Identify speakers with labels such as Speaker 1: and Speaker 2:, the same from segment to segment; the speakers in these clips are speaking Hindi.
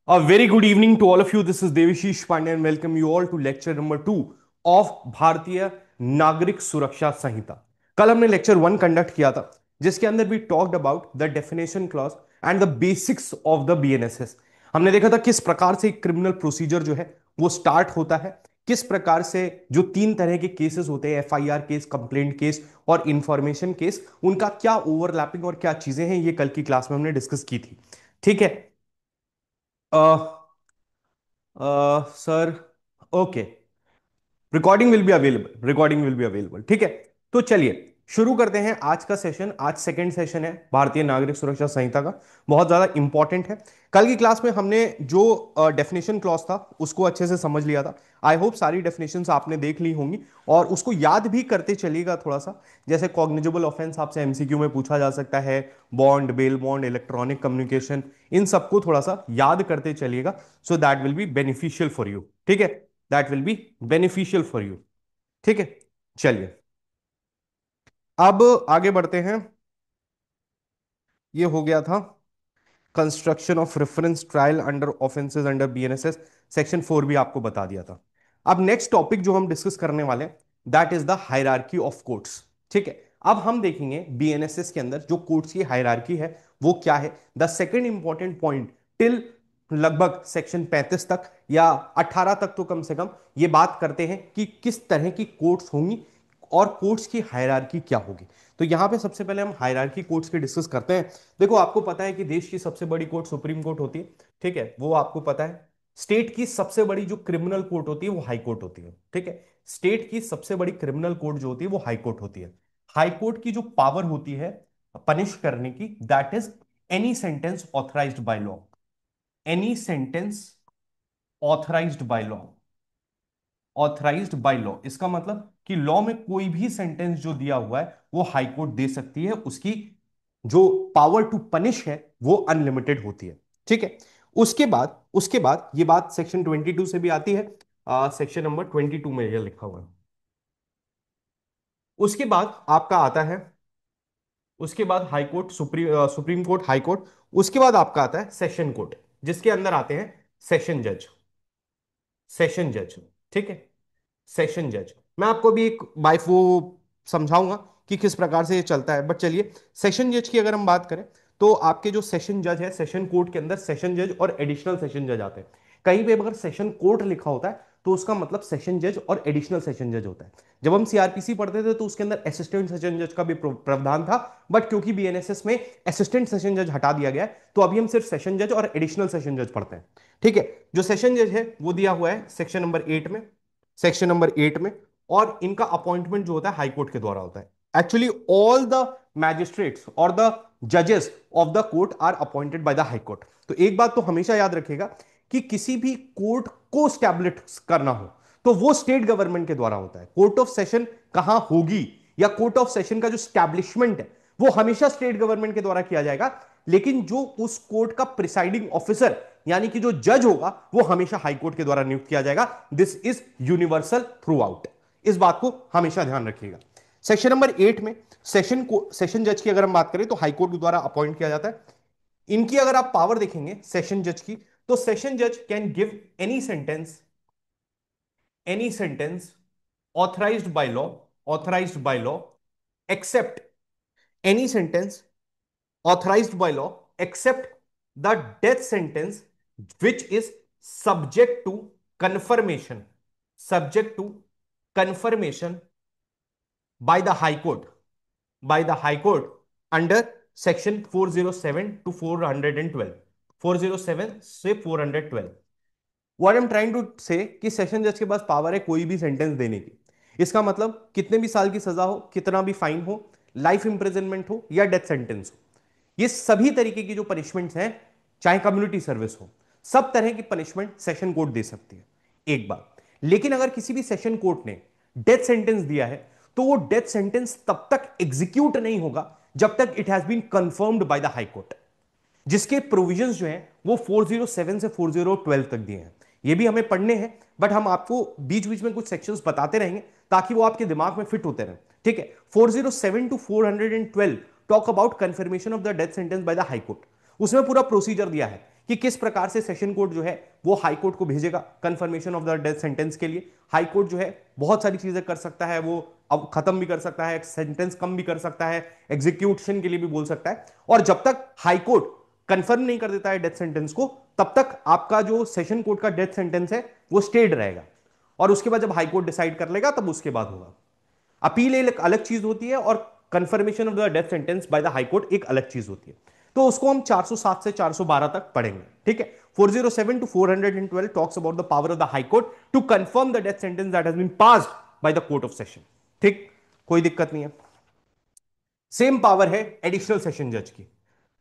Speaker 1: A very good evening to all of you. This is Devashish Pandey and welcome you all to lecture number 2 of भारतीय नागरिक सुरक्षा संहिता। कल हमने लेक्चर 1 कंडक्ट किया था जिसके अंदर भी talked about the definition clause and the basics of the BNSS. हमने देखा था किस प्रकार से क्रिमिनल प्रोसीजर जो है वो स्टार्ट होता है, किस प्रकार से जो तीन तरह के केसेस होते हैं, एफआईआर केस, कंप्लेंट केस और इंफॉर्मेशन केस, उनका क्या ओवरलैपिंग और क्या चीजें हैं, ये कल की क्लास में हमने डिस्कस की थी। ठीक है sir. Okay, recording will be available. ठीक है, तो चलिए शुरू करते हैं आज का सेशन। आज सेकंड सेशन है भारतीय नागरिक सुरक्षा संहिता का, बहुत ज्यादा इंपॉर्टेंट है। कल की क्लास में हमने जो डेफिनेशन क्लॉज था उसको अच्छे से समझ लिया था। आई होप सारी डेफिनेशंस आपने देख ली होंगी और उसको याद भी करते चलिएगा थोड़ा सा। जैसे कॉग्निजेबल ऑफेंस आपसे एमसीक्यू में पूछा जा सकता है, bond, bail bond, electronic communication, इन सबको थोड़ा सा याद करते चलिएगा। So that will be beneficial for you. ठीक है, that will be beneficial for you. ठीक है, चलिए अब आगे बढ़ते हैं। ये हो गया था construction of reference trial under offences under BNSS, section 4 भी आपको बता दिया था। अब नेक्स्ट टॉपिक जो हम डिस्कस करने वाले हैं that is the hierarchy of courts. ठीक है, अब हम देखेंगे बीएनएसएस के अंदर जो कोर्ट्स की हायरार्की है वो क्या है। The second important point till लगभग सेक्शन 35 तक या 18 तक तो कम से कम ये बात करते हैं कि किस तरह की कोर्ट्स होंगी और कोर्ट्स की हायरार्की क्या होगी। तो यहां पे सबसे पहले हम हायरार्की कोर्ट्स की डिस्कस करते हैं। देखो, आपको पता है कि देश की सबसे बड़ी कोर्ट सुप्रीम कोर्ट होती है। ठीक है, वो आपको पता है। स्टेट की सबसे बड़ी जो क्रिमिनल कोर्ट होती है वो हाई कोर्ट होती है। ठीक है, स्टेट की सबसे बड़ी क्रिमिनल कोर्ट जो होती है वो हाई कोर्ट होती है। हाई कोर्ट की जो पावर होती है पनिश करने की, that is any sentence authorized by law. Any sentence authorized by law. Authorized by law इसका मतलब कि लॉ में कोई भी सेंटेंस जो दिया हुआ है वो हाई कोर्ट दे सकती है। उसकी जो पावर टू पनिश है वो अनलिमिटेड होती है। ठीक है, उसके बाद ये बात सेक्शन 22 से भी आती है। सेक्शन नंबर 22 में ये लिखा हुआ है। उसके बाद आपका आता है, उसके बाद high court, supreme court, high court. उसके बाद आपका आता है सेशन कोर्ट, जिसके अंदर आते हैं सेशन जज। सेशन जज, ठीक है, सेशन जज। मैं आपको भी एक बाय वो समझाऊंगा कि किस प्रकार से ये चलता है, बट चलिए सेशन जज की अगर हम बात करें तो आपके जो सेशन जज है, सेशन कोर्ट के अंदर सेशन जज और एडिशनल सेशन जज आते हैं। कहीं पे अगर सेशन कोर्ट लिखा होता है तो उसका मतलब सेशन जज और एडिशनल सेशन जज होता है। जब हम सीआरपीसी पढ़ते थे तो उसके अंदर असिस्टेंट सेशन जज का भी प्रावधान था, बट क्योंकि बीएनएसएस में असिस्टेंट सेशन जज हटा दिया गया है तो अभी हम सिर्फ सेशन जज और एडिशनल सेशन जज पढ़ते हैं। ठीक है, जो सेशन जज है वो दिया हुआ है सेक्शन नंबर 8 में, सेक्शन नंबर 8 में। और इनका अपॉइंटमेंट जो होता है हाई कोर्ट के द्वारा होता है। एक्चुअली ऑल द मैजिस्ट्रेट्स और द जजेस of the court are appointed by the high court. तो एक बात तो हमेशा याद रखिएगा कि किसी भी कोर्ट को स्टैब्लिश करना हो तो वो स्टेट गवर्नमेंट के द्वारा होता है। कोर्ट ऑफ सेशन कहां होगी या कोर्ट ऑफ सेशन का जो स्टैब्लिशमेंट है वो हमेशा स्टेट गवर्नमेंट के द्वारा किया जाएगा, लेकिन जो उस कोर्ट का प्रिसाइडिंग ऑफिसर यानी कि जो जज होगा वो हमेशा हाई कोर्ट के द्वारा नियुक्त किया जाएगा। This is universal through out. इस बात को हमेशा ध्यान रखिएगा। सेक्शन नंबर 8 में सेशन को सेशन जज की अगर हम बात करें तो हाई कोर्ट के द्वारा अपॉइंट किया जाता है। इनकी अगर आप पावर देखेंगे सेशन जज की, तो सेशन जज can give any sentence authorized by law, authorized by law, except any sentence authorized by law except the death sentence which is subject to confirmation, subject to confirmation by the high court, by the high court under section 407 to 412, 407 से 412। What I am trying to say कि सेशन जज के पास पावर है कोई भी सेंटेंस देने की। इसका मतलब कितने भी साल की सजा हो, कितना भी फाइन हो, लाइफ इंप्रिजनमेंट हो या डेथ सेंटेंस हो, ये सभी तरीके की जो पनिशमेंट्स हैं, चाहे कम्युनिटी सर्विस हो, सब तरह की पनिशमेंट सेशन कोर्ट दे सकती है। एक बात, लेकिन अगर किसी भी सेशन कोर्ट ने डेथ सेंटेंस दिया है तो वो डेथ सेंटेंस तब तक एग्जीक्यूट नहीं होगा जब तक it has been confirmed by the high court, जिसके प्रोविजंस जो हैं वो 407 से 4012 तक दिए हैं। ये भी हमें पढ़ने हैं, बट हम आपको बीच बीच में कुछ सेक्शंस बताते रहेंगे ताकि वो आपके दिमाग में फिट होते रहें। ठीक है, 407 to 412 talk about confirmation of the death sentence by the high court. उसमें पूरा प्रोसीजर दिया है कि किस प्रकार से सेशन कोर्ट जो है वो हाई कोर्ट को भेजेगा confirmation of the death sentence के लिए। हाई कोर्ट जो है बहुत सारी चीजें कर सकता है, वो अब खत्म भी कर सकता है, सेंटेंस कम भी कर सकता है, एग्जीक्यूशन के लिए भी बोल सकता है। और जब तक हाई कोर्ट कंफर्म नहीं कर देता है डेथ सेंटेंस को, तब तक आपका जो सेशन कोर्ट का डेथ सेंटेंस है वो स्टेड रहेगा। और उसके बाद जब हाई कोर्ट डिसाइड कर लेगा तब उसके बाद होगा। अपील एक अलग चीज होती है और confirmation of the death sentence by the high court एक अलग चीज होती है। तो उसको हम 407 से 412 तक पढ़ेंगे, ठीक है। 407 to 412 talks about the power of the high court to confirm the death sentence that has been passed by the court of session. ठीक, कोई दिक्कत नहीं है। सेम पावर है एडिशनल सेशन जज की।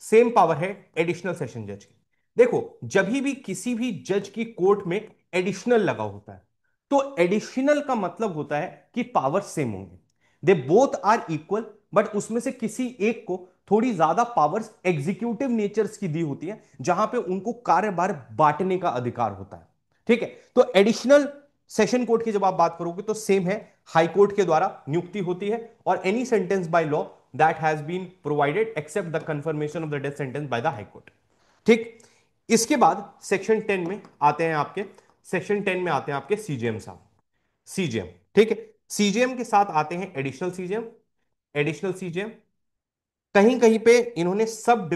Speaker 1: सेम पावर है एडिशनल सेशन जज की। देखो, जब भी किसी भी जज की कोर्ट में एडिशनल लगा होता है, तो एडिशनल का मतलब होता है कि पावर सेम होंगे। They both are equal, but उसमें से किसी एक को थोड़ी ज्यादा पावर्स एग्जीक्यूटिव नेचर्स की दी होती है, जहां पे उनको कार्यभार बांटने का अधिकार होता है। ठीक है, तो एडिशनल सेशन कोर्ट की जब आप बात करोगे तो सेम है, हाई कोर्ट के द्वारा नियुक्ति होती है, और any sentence by law that has been provided except the confirmation of the death sentence by the high court. ठीक, इसके बाद सेक्शन 10 में आते हैं आपके, सेक्शन 10 में आते हैं आपके सीजीएम साहब। सीजीएम, ठीक है। सीजीएम के साथ आते हैं एडिशनल सीजीएम। एडिशनल सीजीएम कहीं कहीं पे इन्होंने सब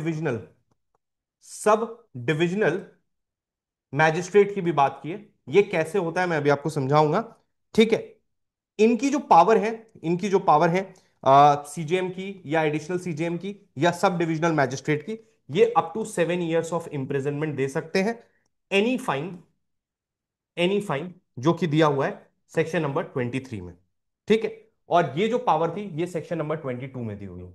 Speaker 1: डिविजनल मैजिस्ट्रेट की भी बात की है। ये कैसे होता है मैं अभी आपको समझाऊंगा, ठीक है। इनकी जो पावर है, इनकी जो पावर है सीजीएम की या एडिशनल सीजीएम की या सब डिविजनल मैजिस्ट्रेट की, ये up to 7 years of imprisonment दे सकते हैं। एनी फाइन, एनी फाइन जो कि दिया हुआ है सेक्शन नंबर 23 में, ठीक है। और ये जो पावर थी ये सेक्शन नंबर 22 में दी हुई है,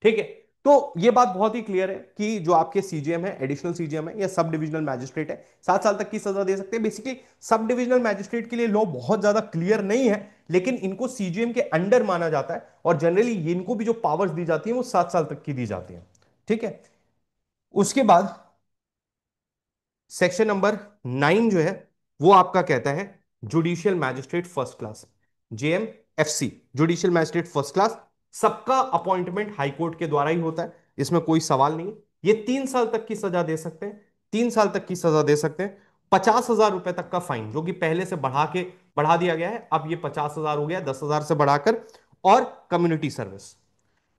Speaker 1: ठीक है। तो ये बात बहुत ही क्लियर है कि जो आपके सीजीएम है, एडिशनल सीजीएम है या सब डिविजनल मैजिस्ट्रेट है, 7 साल तक की सजा दे सकते हैं। बेसिकली सब डिविजनल मैजिस्ट्रेट के लिए लॉ बहुत ज्यादा क्लियर नहीं है, लेकिन इनको सीजीएम के अंडर माना जाता है, और जनरली इनको भी जो पावर्स दी जाती है वो 7 साल तक की दी जाती है, ठीक है। उसके बाद सेक्शन नंबर 9 जो है वो आपका कहता है judicial magistrate first class, JMFC, judicial magistrate first class. सबका अपॉइंटमेंट हाई कोर्ट के द्वारा ही होता है, इसमें कोई सवाल नहीं है। ये 3 साल तक की सजा दे सकते हैं, 3 साल तक की सजा दे सकते हैं। 50,000 रुपए तक का फाइन, जो कि पहले से बढ़ा दिया गया है, अब ये 50,000 हो गया 10,000 से बढ़ाकर। और कम्युनिटी सर्विस,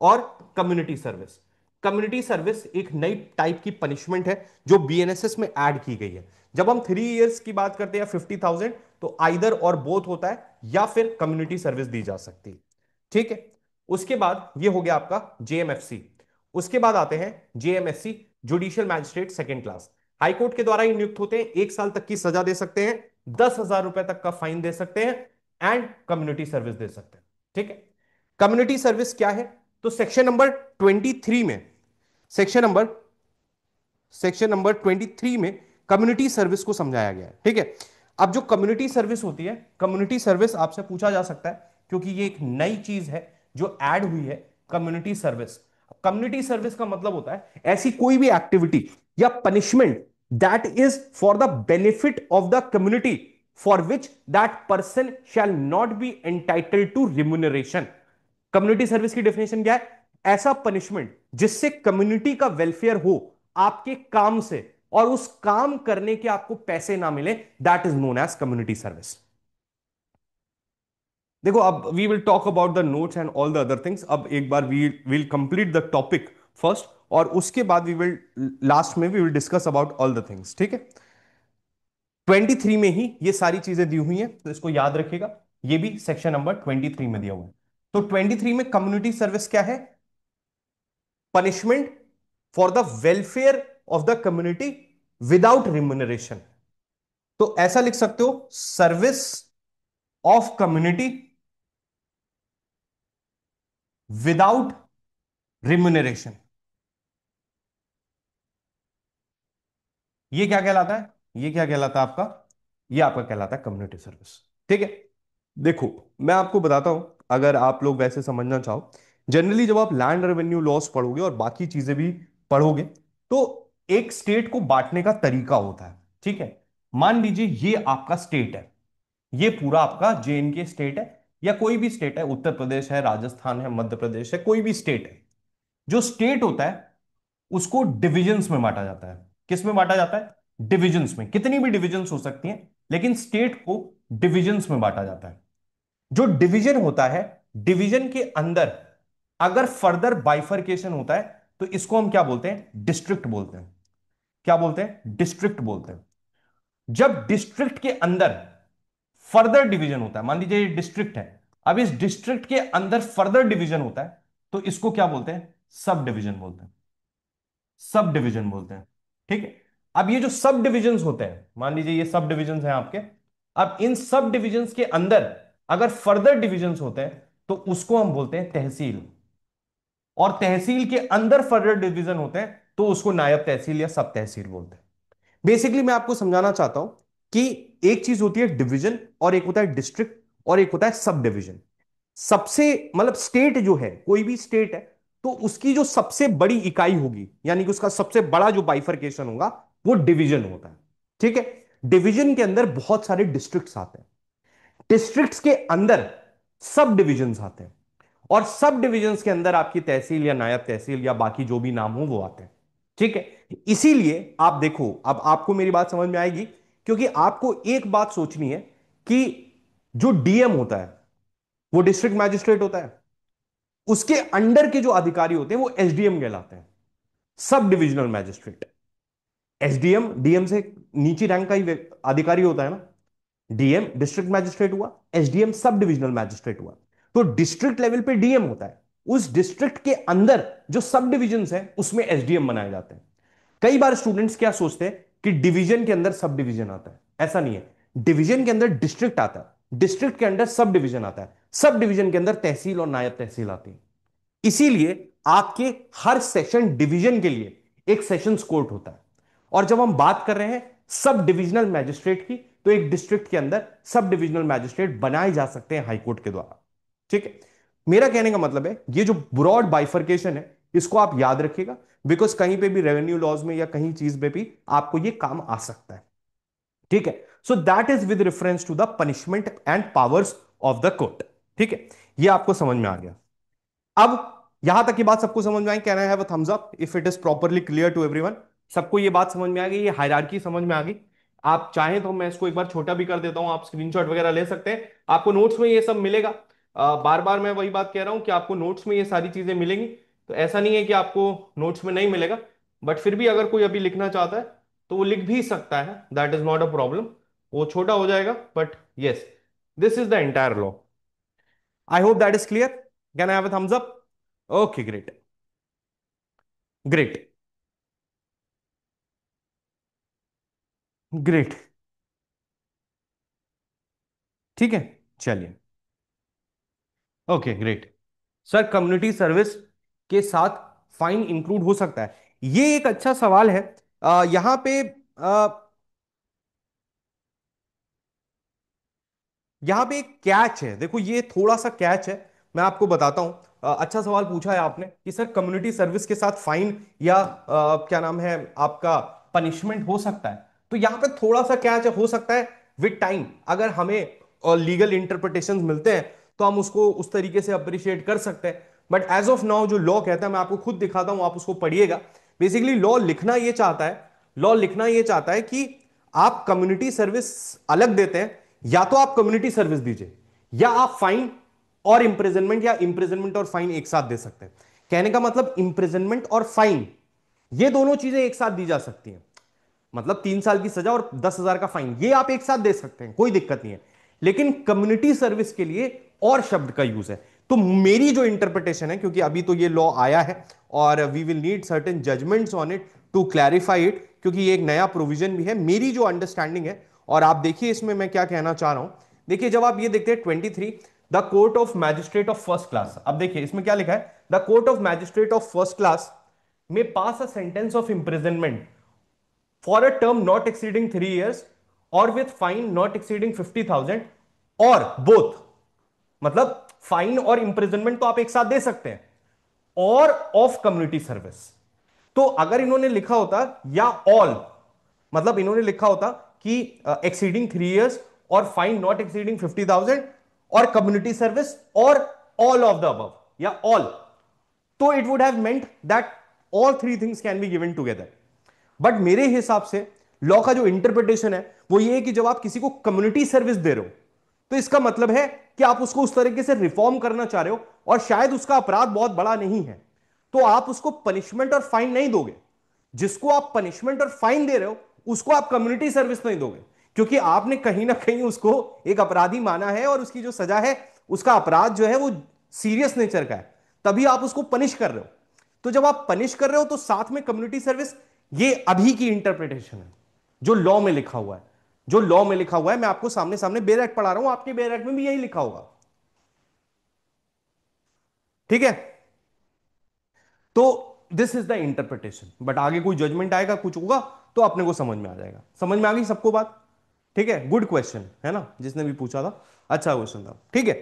Speaker 1: और कम्युनिटी सर्विस, कम्युनिटी सर्विस एक नई टाइप की पनिशमेंट है जो बीएनएसएस में ऐड की गई है। जब हम 3 years की बात करते हैं 50,000, तो आइदर और बोथ होता है, या फिर कम्युनिटी सर्विस दी जा सकती है, ठीक है। उसके बाद ये हो गया आपका जेएमएफसी। उसके बाद आते हैं JMSC, judicial magistrate second class. High court के द्वारा ही नियुक्त होते हैं, 1 साल तक की सजा दे सकते हैं, 10,000 रुपए तक का फाइन दे सकते हैं, एंड कम्युनिटी सर्विस दे सकते हैं, ठीक है। कम्युनिटी सर्विस क्या है? तो सेक्शन नंबर सेक्शन नंबर 23 में कम्युनिटी सर्विस को समझाया गया है, ठीक है। अब जो कम्युनिटी सर्विस होती है, कम्युनिटी सर्विस आपसे पूछा जा सकता है, क्योंकि ये एक नई चीज है जो ऐड हुई है, कम्युनिटी सर्विस। कम्युनिटी सर्विस का मतलब होता है ऐसी कोई भी एक्टिविटी या punishment that is for the benefit of the community for which that person shall not be entitled to remuneration. Community service की डेफिनेशन क्या है? ऐसा पनिशमेंट जिससे कम्युनिटी का वेलफेयर हो आपके काम से, और उस काम करने के आपको पैसे ना मिले, that is known as community service. देखो, अब we will talk about the notes and all the other things. अब एक बार we will complete the topic first, और उसके बाद वी विल लास्ट में we will discuss about all the things, ठीक है। 23 में ही ये सारी चीजें दी हुई हैं, तो इसको याद रखिएगा। ये भी सेक्शन नंबर 23 में दिया हुआ है। तो 23 में कम्युनिटी सर्विस क्या है? Punishment for the welfare of the community without remuneration. तो ऐसा लिख सकते हो, service of community without remuneration. ये क्या कहलाता है? ये क्या कहलाता है आपका? ये आपका कहलाता है कम्युनिटी सर्विस, ठीक है। देखो, मैं आपको बताता हूं, अगर आप लोग वैसे समझना चाहो, जनरली जब आप लैंड रेवेन्यू लॉस पढ़ोगे और बाकी चीजें भी पढ़ोगे, तो एक स्टेट को बांटने का तरीका होता है, ठीक है। मान लीजिए ये आपका स्टेट है, ये पूरा आपका जेएनके स्टेट है, या कोई भी स्टेट है, उत्तर प्रदेश है, राजस्थान है, मध्य प्रदेश है, कोई भी स्टेट है। जो स्टेट होता है उसको डिविजन्स में बांटा जाता है, किस में बांटा जाता है? डिविजन्स में। कितनी भी डिविजन्स हो सकती हैं, लेकिन स्टेट को डिविजन्स में बांटा जाता है। जो डिवीजन होता है, डिवीजन के अंदर अगर फर्दर बाइफरकेशन होता है तो इसको हम क्या बोलते हैं? डिस्ट्रिक्ट बोलते हैं। क्या बोलते हैं? डिस्ट्रिक्ट बोलते हैं। जब डिस्ट्रिक्ट के अंदर फर्दर डिवीजन होता है, मान लीजिए ये डिस्ट्रिक्ट है, अब इस डिस्ट्रिक्ट के अंदर फर्दर डिवीजन होता है तो इसको क्या बोलते हैं? सब डिवीजन बोलते हैं। सब डिवीजन बोलते हैं। ठीक है। अब ये जो सब डिविजन्स होते हैं, मान लीजिए ये सब डिविजन्स हैं आपके, अब इन सब डिविजन्स के अंदर अगर फर्दर डिविजन्स होते हैं तो उसको हम बोलते हैं तहसील। और तहसील के अंदर फर्दर डिवीजन होते हैं तो उसको नायब तहसील या सब तहसील बोलते हैं। बेसिकली मैं आपको समझाना चाहता हूं कि एक चीज होती है डिवीजन, और एक होता है डिस्ट्रिक्ट, और एक होता है सब डिवीजन। सबसे मतलब स्टेट जो है, कोई भी स्टेट है, तो उसकी जो सबसे बड़ी इकाई होगी, यानी कि उसका सबसे बड़ा जो बाइफरकेशन होगा, वो डिवीजन होता है। ठीक है। डिवीजन के अंदर बहुत सारे डिस्ट्रिक्ट्स आते हैं, डिस्ट्रिक्ट्स के अंदर सब डिविजन्स आते हैं, और सब डिविजन्स के अंदर आपकी तहसील या नायब तहसील या बाकी जो भी नाम हो वो आते हैं। ठीक है। इसीलिए आप देखो, अब आपको मेरी बात समझ में आएगी, क्योंकि आपको एक बात सोचनी है कि जो डीएम होता है वो डिस्ट्रिक्ट मैजिस्ट्रेट होता है, उसके अंडर के जो अधिकारी होते हैं वो एसडीएम कहलाते हैं, sub divisional magistrate. SDM DM से नीचे रैंक का ही अधिकारी होता है ना। डीएम डिस्ट्रिक्ट मैजिस्ट्रेट हुआ, एसडीएम सब डिविजनल मैजिस्ट्रेट हुआ। तो डिस्ट्रिक्ट लेवल पे डीएम होता है, उस डिस्ट्रिक्ट के अंदर जो सब डिविजन है उसमें एसडीएम बनाए जाते हैं। कई बार स्टूडेंट्स क्या सोचते हैं कि डिवीजन के अंदर सब डिवीजन आता है, ऐसा नहीं है। डिवीजन के अंदर डिस्ट्रिक्ट आता है, डिस्ट्रिक्ट के अंदर सब डिवीजन आता है, सब डिवीजन के अंदर तहसील और नायब तहसील आती है। इसीलिए आपके हर सेशन डिवीजन के लिए एक सेशंस कोर्ट होता है। और जब हम बात कर रहे हैं सब डिविजनल मैजिस्ट्रेट की, तो एक डिस्ट्रिक्ट के अंदर सब डिविजनल मैजिस्ट्रेट बनाए जा सकते हैं हाईकोर्ट के द्वारा। ठीक है। मेरा कहने का मतलब है ये जो ब्रॉड बाइफरकेशन है इसको आप याद रखिएगा, बिकॉज कहीं पे भी रेवेन्यू लॉज में या कहीं चीज में भी आपको ये काम आ सकता है। ठीक है। So that is with reference to the punishment and powers of the court. ठीक है। ये आपको समझ में आ गया। अब यहां तक की बात सबको समझ में आई? Can I have a thumbs up if it is properly clear to everyone? सबको ये बात समझ में आ गई, ये हायरार्की समझ में आ गई? आप चाहें तो मैं इसको एक बार छोटा भी कर देता हूं, आप स्क्रीनशॉट वगैरह ले सकते हैं, आपको नोट्स में ये सब मिलेगा। बार बार मैं वही बात कह रहा हूं कि आपको नोट्स में ये सारी चीजें मिलेंगी, तो ऐसा नहीं है कि आपको नोट्स में नहीं मिलेगा। बट फिर भी अगर कोई अभी लिखना चाहता है तो वो लिख भी सकता है, that is not a problem. वो छोटा हो जाएगा, but yes, this is the entire law. I hope that is clear. Can I have a thumbs up? Okay, great. Great. Great. ठीक है। चलिए। Okay, great. Sir, community service के साथ फाइन इंक्लूड हो सकता है? ये एक अच्छा सवाल है। यहां पे यहां पे एक कैच है, देखो ये थोड़ा सा कैच है, मैं आपको बताता हूं। अच्छा सवाल पूछा है आपने कि सर कम्युनिटी सर्विस के साथ फाइन या क्या नाम है आपका, पनिशमेंट हो सकता है? तो यहां पे थोड़ा सा कैच है, हो सकता है विद टाइम अगर हमें लीगल इंटरप्रिटेशंस मिलते हैं तो हम उसको उस तरीके से अप्रिशिएट कर सकते हैं। बट एज ऑफ नाउ जो लॉ कहता है, मैं आपको खुद दिखाता हूं, आप उसको पढ़िएगा। बेसिकली लॉ लिखना ये चाहता है, लॉ लिखना ये चाहता है कि आप कम्युनिटी सर्विस अलग देते हैं, या तो आप कम्युनिटी सर्विस दीजिए या आप फाइन और इंप्रिजनमेंट, या इंप्रिजनमेंट और फाइन एक साथ दे सकते हैं। कहने का मतलब इंप्रिजनमेंट और फाइन ये दोनों चीजें एक साथ दी जा सकती हैं। मतलब 3 साल की सजा और 10,000 का फाइन, ये आप एक साथ दे सकते हैं, कोई दिक्कत नहीं है। लेकिन कम्युनिटी सर्विस के लिए और शब्द का यूज है। तो मेरी जो इंटरप्रिटेशन है, क्योंकि अभी तो ये लॉ आया है और we will need certain judgments on it to clarify it, क्योंकि ये एक नया प्रोविजन भी है, मेरी जो अंडरस्टैंडिंग है। और आप देखिए इसमें मैं क्या कहना चाह रहा हूं। देखिए जब आप ये देखते हैं 23, the court of magistrate of first class, अब देखिए इसमें क्या लिखा है, the court of magistrate of first class में pass a sentence of imprisonment for a term not exceeding 3 years or with fine not exceeding 50,000 और both, मतलब फाइन और इंप्रिजनमेंट तो आप एक साथ दे सकते हैं, और ऑफ कम्युनिटी सर्विस। तो अगर इन्होंने लिखा होता या ऑल, मतलब इन्होंने लिखा होता कि एक्सीडिंग 3 years और फाइन नॉट एक्सीडिंग 50,000 और कम्युनिटी सर्विस और ऑल ऑफ द अबव या ऑल, तो it would have meant that all three things can be given together. But मेरे हिसाब से लॉ का जो इंटरप्रिटेशन है वो ये है कि जब आप किसी को कम्युनिटी सर्विस दे रहे हो तो इसका मतलब है कि आप उसको उस तरीके से रिफॉर्म करना चाह रहे हो, और शायद उसका अपराध बहुत बड़ा नहीं है, तो आप उसको पनिशमेंट और फाइन नहीं दोगे। जिसको आप पनिशमेंट और फाइन दे रहे हो उसको आप कम्युनिटी सर्विस नहीं दोगे, क्योंकि आपने कहीं ना कहीं उसको एक अपराधी माना है और उसकी जो सजा है, उसका अपराध जो है वो सीरियस नेचर का है, तभी आप उसको पनिश कर रहे हो। तो जब आप पनिश कर रहे हो तो साथ में कम्युनिटी सर्विस, ये अभी की इंटरप्रिटेशन है जो लॉ में लिखा हुआ है। जो लॉ में लिखा हुआ है, मैं आपको सामने सामने बेर एक्ट पढ़ा रहा हूं, आपके बेर एक्ट में भी यही लिखा होगा। ठीक है, तो this is the interpretation, but आगे कोई जजमेंट आएगा, कुछ होगा, तो अपने को समझ में आ जाएगा। समझ में आ गई सबको बात? ठीक है, गुड क्वेश्चन है ना, जिसने भी पूछा था, अच्छा क्वेश्चन था। ठीक है,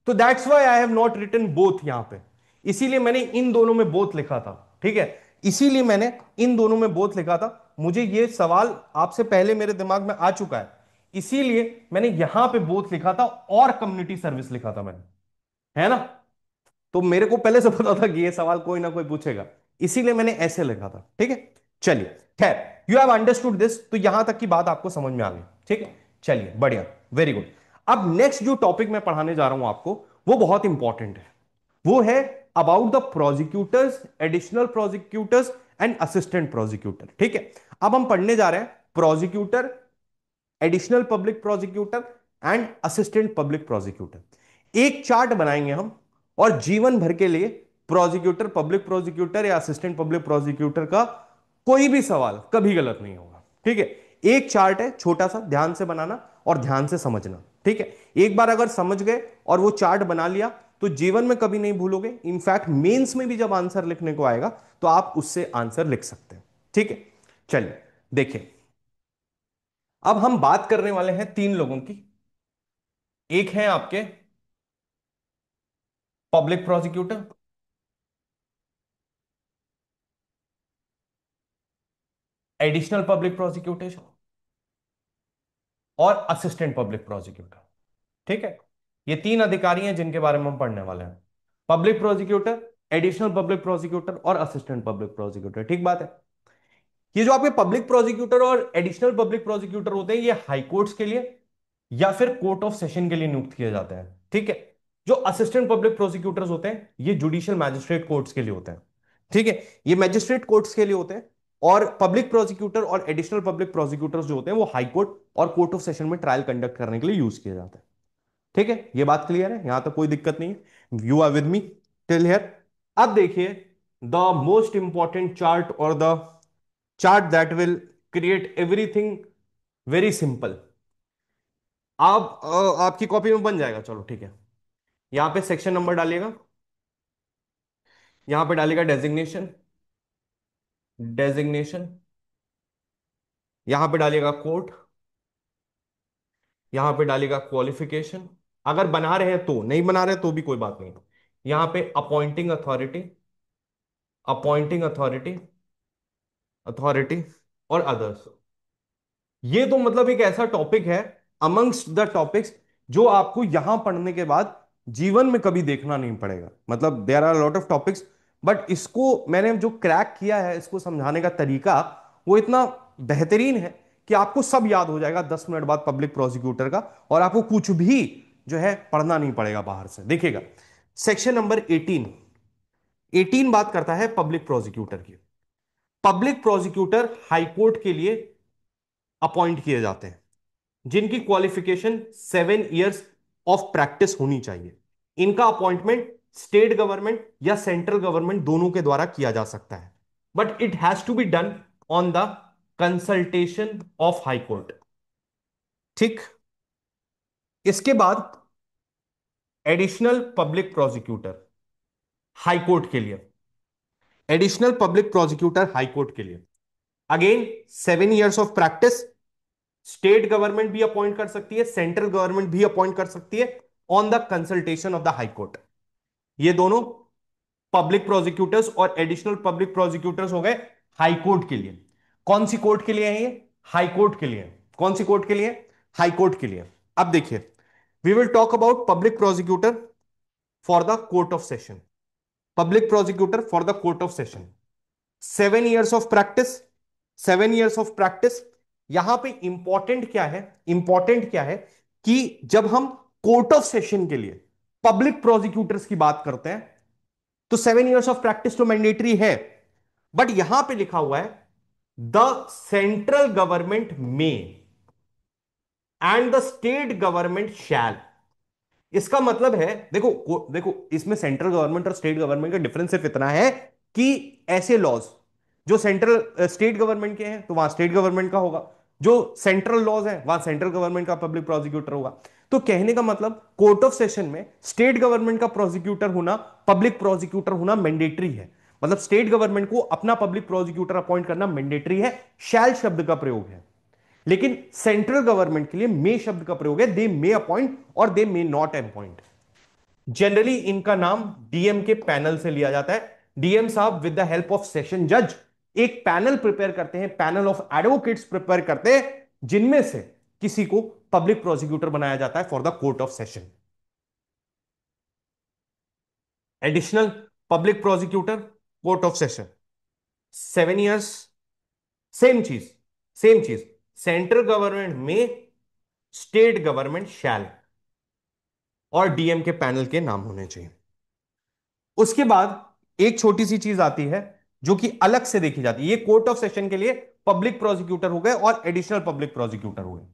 Speaker 1: तो that's why I have not written both यहां पे, इसीलिए मैंने इन दोनों में बोथ लिखा था। ठीक है, इसीलिए मैंने इन दोनों में बोथ लिखा था। मुझे ये सवाल आपसे पहले मेरे दिमाग में आ चुका है, इसीलिए मैंने यहां पे बोथ लिखा था और कम्युनिटी सर्विस लिखा था मैंने, है ना। तो मेरे को पहले से पता था कि ये सवाल कोई ना कोई पूछेगा, इसीलिए मैंने ऐसे लिखा था। ठीक है, चलिए, खैर, यू हैव अंडरस्टूड दिस, तो यहां तक की बात आपको समझ में आ गई। ठीक है, चलिए, बढ़िया, वेरी गुड। अब नेक्स्ट जो टॉपिक मैं पढ़ाने जा रहा हूं आपको, वो बहुत इंपॉर्टेंट है। वो है about the prosecutors, additional prosecutors and assistant prosecutor. ठीक है, अब हम पढ़ने जा रहे हैं prosecutor, additional public prosecutor and assistant public prosecutor. एक चार्ट बनाएंगे हम, और जीवन भर के लिए प्रोसिक्यूटर, पब्लिक प्रोसिक्यूटर या असिस्टेंट पब्लिक प्रोसिक्यूटर का कोई भी सवाल कभी गलत नहीं होगा। ठीक है, एक चार्ट है, छोटा सा, ध्यान से बनाना और ध्यान से समझना। ठीक है, एक बार अगर समझ गए और वो चार्ट बना लिया तो जीवन में कभी नहीं भूलोगे। इनफैक्ट मेंस में भी जब आंसर लिखने को आएगा तो आप उससे आंसर लिख सकते हैं। ठीक है, चलिए, देखिए, अब हम बात करने वाले हैं तीन लोगों की। एक है आपके public prosecutor, additional public prosecutor और असिस्टेंट पब्लिक प्रोसिक्यूटर। ठीक है, ये तीन अधिकारी हैं जिनके बारे में हम पढ़ने वाले हैं, public prosecutor, additional public prosecutor और असिस्टेंट पब्लिक प्रोसिक्यूटर। ठीक बात है। ये जो आपके पब्लिक प्रोसिक्यूटर और एडिशनल पब्लिक प्रोसिक्यूटर होते हैं, ये हाई कोर्ट्स के लिए या फिर कोर्ट ऑफ सेशन के लिए नियुक्त किए जाते हैं। ठीक है, जो असिस्टेंट पब्लिक प्रोसिक्यूटर्स होते हैं ये जुडिशियल मैजिस्ट्रेट कोर्ट्स के लिए होते हैं। ठीक है, ये मैजिस्ट्रेट कोर्ट्स के लिए होते हैं, और पब्लिक प्रोसिक्यूटर और एडिशनल पब्लिक प्रोसिक्यूटर्स जो होते हैं वो हाई कोर्ट और कोर्ट ऑफ सेशन में ट्रायल कंडक्ट करने के लिए यूज किए जाते हैं। ठीक है, ये बात क्लियर है, यहां तक कोई दिक्कत नहीं है, you are with me till here. अब देखिए, द मोस्ट इंपॉर्टेंट चार्ट और the chart that will create everything very simple. आप आपकी कॉपी में बन जाएगा, चलो ठीक है। यहां पे सेक्शन नंबर डालिएगा, यहां पे डालिएगा डेजिग्नेशन, डेजिग्नेशन, यहां पे डालिएगा कोर्ट, यहां पे डालिएगा क्वालिफिकेशन। अगर बना रहे हैं तो, नहीं बना रहे तो भी कोई बात नहीं। यहां पे appointing authority, appointing authority, authority और अदर्स। ये तो मतलब एक ऐसा टॉपिक है अमंग्स्ट द टॉपिक्स जो आपको यहां पढ़ने के बाद जीवन में कभी देखना नहीं पड़ेगा। मतलब there are lot of topics, but इसको मैंने जो क्रैक किया है, इसको समझाने का तरीका वो इतना बेहतरीन है कि आपको सब याद हो जाएगा 10 मिनट बाद पब्लिक प्रोसिक्यूटर का, और आपको कुछ भी जो है पढ़ना नहीं पड़ेगा बाहर से। देखिएगा, सेक्शन नंबर 18, 18 बात करता है पब्लिक प्रोसिक्यूटर की। पब्लिक प्रोसिक्यूटर हाईकोर्ट के लिए अपॉइंट किए जाते हैं, जिनकी क्वालिफिकेशन 7 इयर्स ऑफ प्रैक्टिस होनी चाहिए। इनका अपॉइंटमेंट स्टेट गवर्नमेंट या सेंट्रल गवर्नमेंट दोनों के द्वारा किया जा सकता है, but it has to be done on the consultation of high court. ठीक, इसके बाद additional public prosecutor high court के लिए, additional public prosecutor high court के लिए again 7 years of practice. State government भी अपॉइंट कर सकती है, सेंट्रल गवर्नमेंट भी अपॉइंट कर सकती है on the consultation of the high court. ये दोनों पब्लिक प्रोसिक्यूटर्स और एडिशनल पब्लिक प्रोसिक्यूटर्स हो गए हाई कोर्ट के लिए। कौन सी कोर्ट के लिए है ये? हाई कोर्ट के लिए। कौन सी कोर्ट के लिए? हाई कोर्ट के लिए। अब देखिए, we will talk about public prosecutor for the court of session, public prosecutor for the court of session, 7 years of practice, 7 years of practice. यहां पे इंपॉर्टेंट क्या है, इंपॉर्टेंट क्या है कि जब हम कोर्ट ऑफ सेशन के लिए पब्लिक प्रोसिक्यूटर्स की बात करते हैं तो 7 years ऑफ प्रैक्टिस तो मैंडेटरी है, बट यहां पे लिखा हुआ है द सेंट्रल गवर्नमेंट में एंड द स्टेट गवर्नमेंट शैल। इसका मतलब है, देखो देखो इसमें सेंट्रल गवर्नमेंट और स्टेट गवर्नमेंट का डिफरेंस सिर्फ इतना है कि ऐसे लॉज जो सेंट्रल स्टेट गवर्नमेंट के हैं तो वहां स्टेट गवर्नमेंट का होगा, जो सेंट्रल लॉज है वहां सेंट्रल गवर्नमेंट का पब्लिक प्रोसिक्यूटर होगा। तो कहने का मतलब कोर्ट ऑफ सेशन में स्टेट गवर्नमेंट का प्रोसिक्यूटर होना, पब्लिक प्रोसिक्यूटर होना मैंडेटरी है। मतलब स्टेट गवर्नमेंट को अपना पब्लिक प्रोसिक्यूटर अपॉइंट करना मैंडेटरी है, शैल शब्द का प्रयोग है। लेकिन सेंट्रल गवर्नमेंट के लिए मे शब्द का प्रयोग है, दे मे अपॉइंट और दे मे नॉट अपॉइंट। जनरली इनका नाम डीएम के पैनल से लिया जाता है। डीएम साहब with the help of session जज एक पैनल प्रिपेयर करते हैं, पैनल ऑफ एडवोकेट्स प्रिपेयर करते हैं, जिनमें से किसी को पब्लिक प्रोसिक्यूटर बनाया जाता है for the court of session. Additional public prosecutor, court of session, 7 years, same चीज, सेम चीज, सेंट्रल गवर्नमेंट में, स्टेट गवर्नमेंट शैल, और डीएम के पैनल के नाम होने चाहिए। उसके बाद एक छोटी सी चीज आती है जो कि अलग से देखी जाती है। ये कोर्ट ऑफ सेशन के लिए पब्लिक प्रोसिक्यूटर हो गए और एडिशनल पब्लिक प्रोसिक्यूटर हो गए।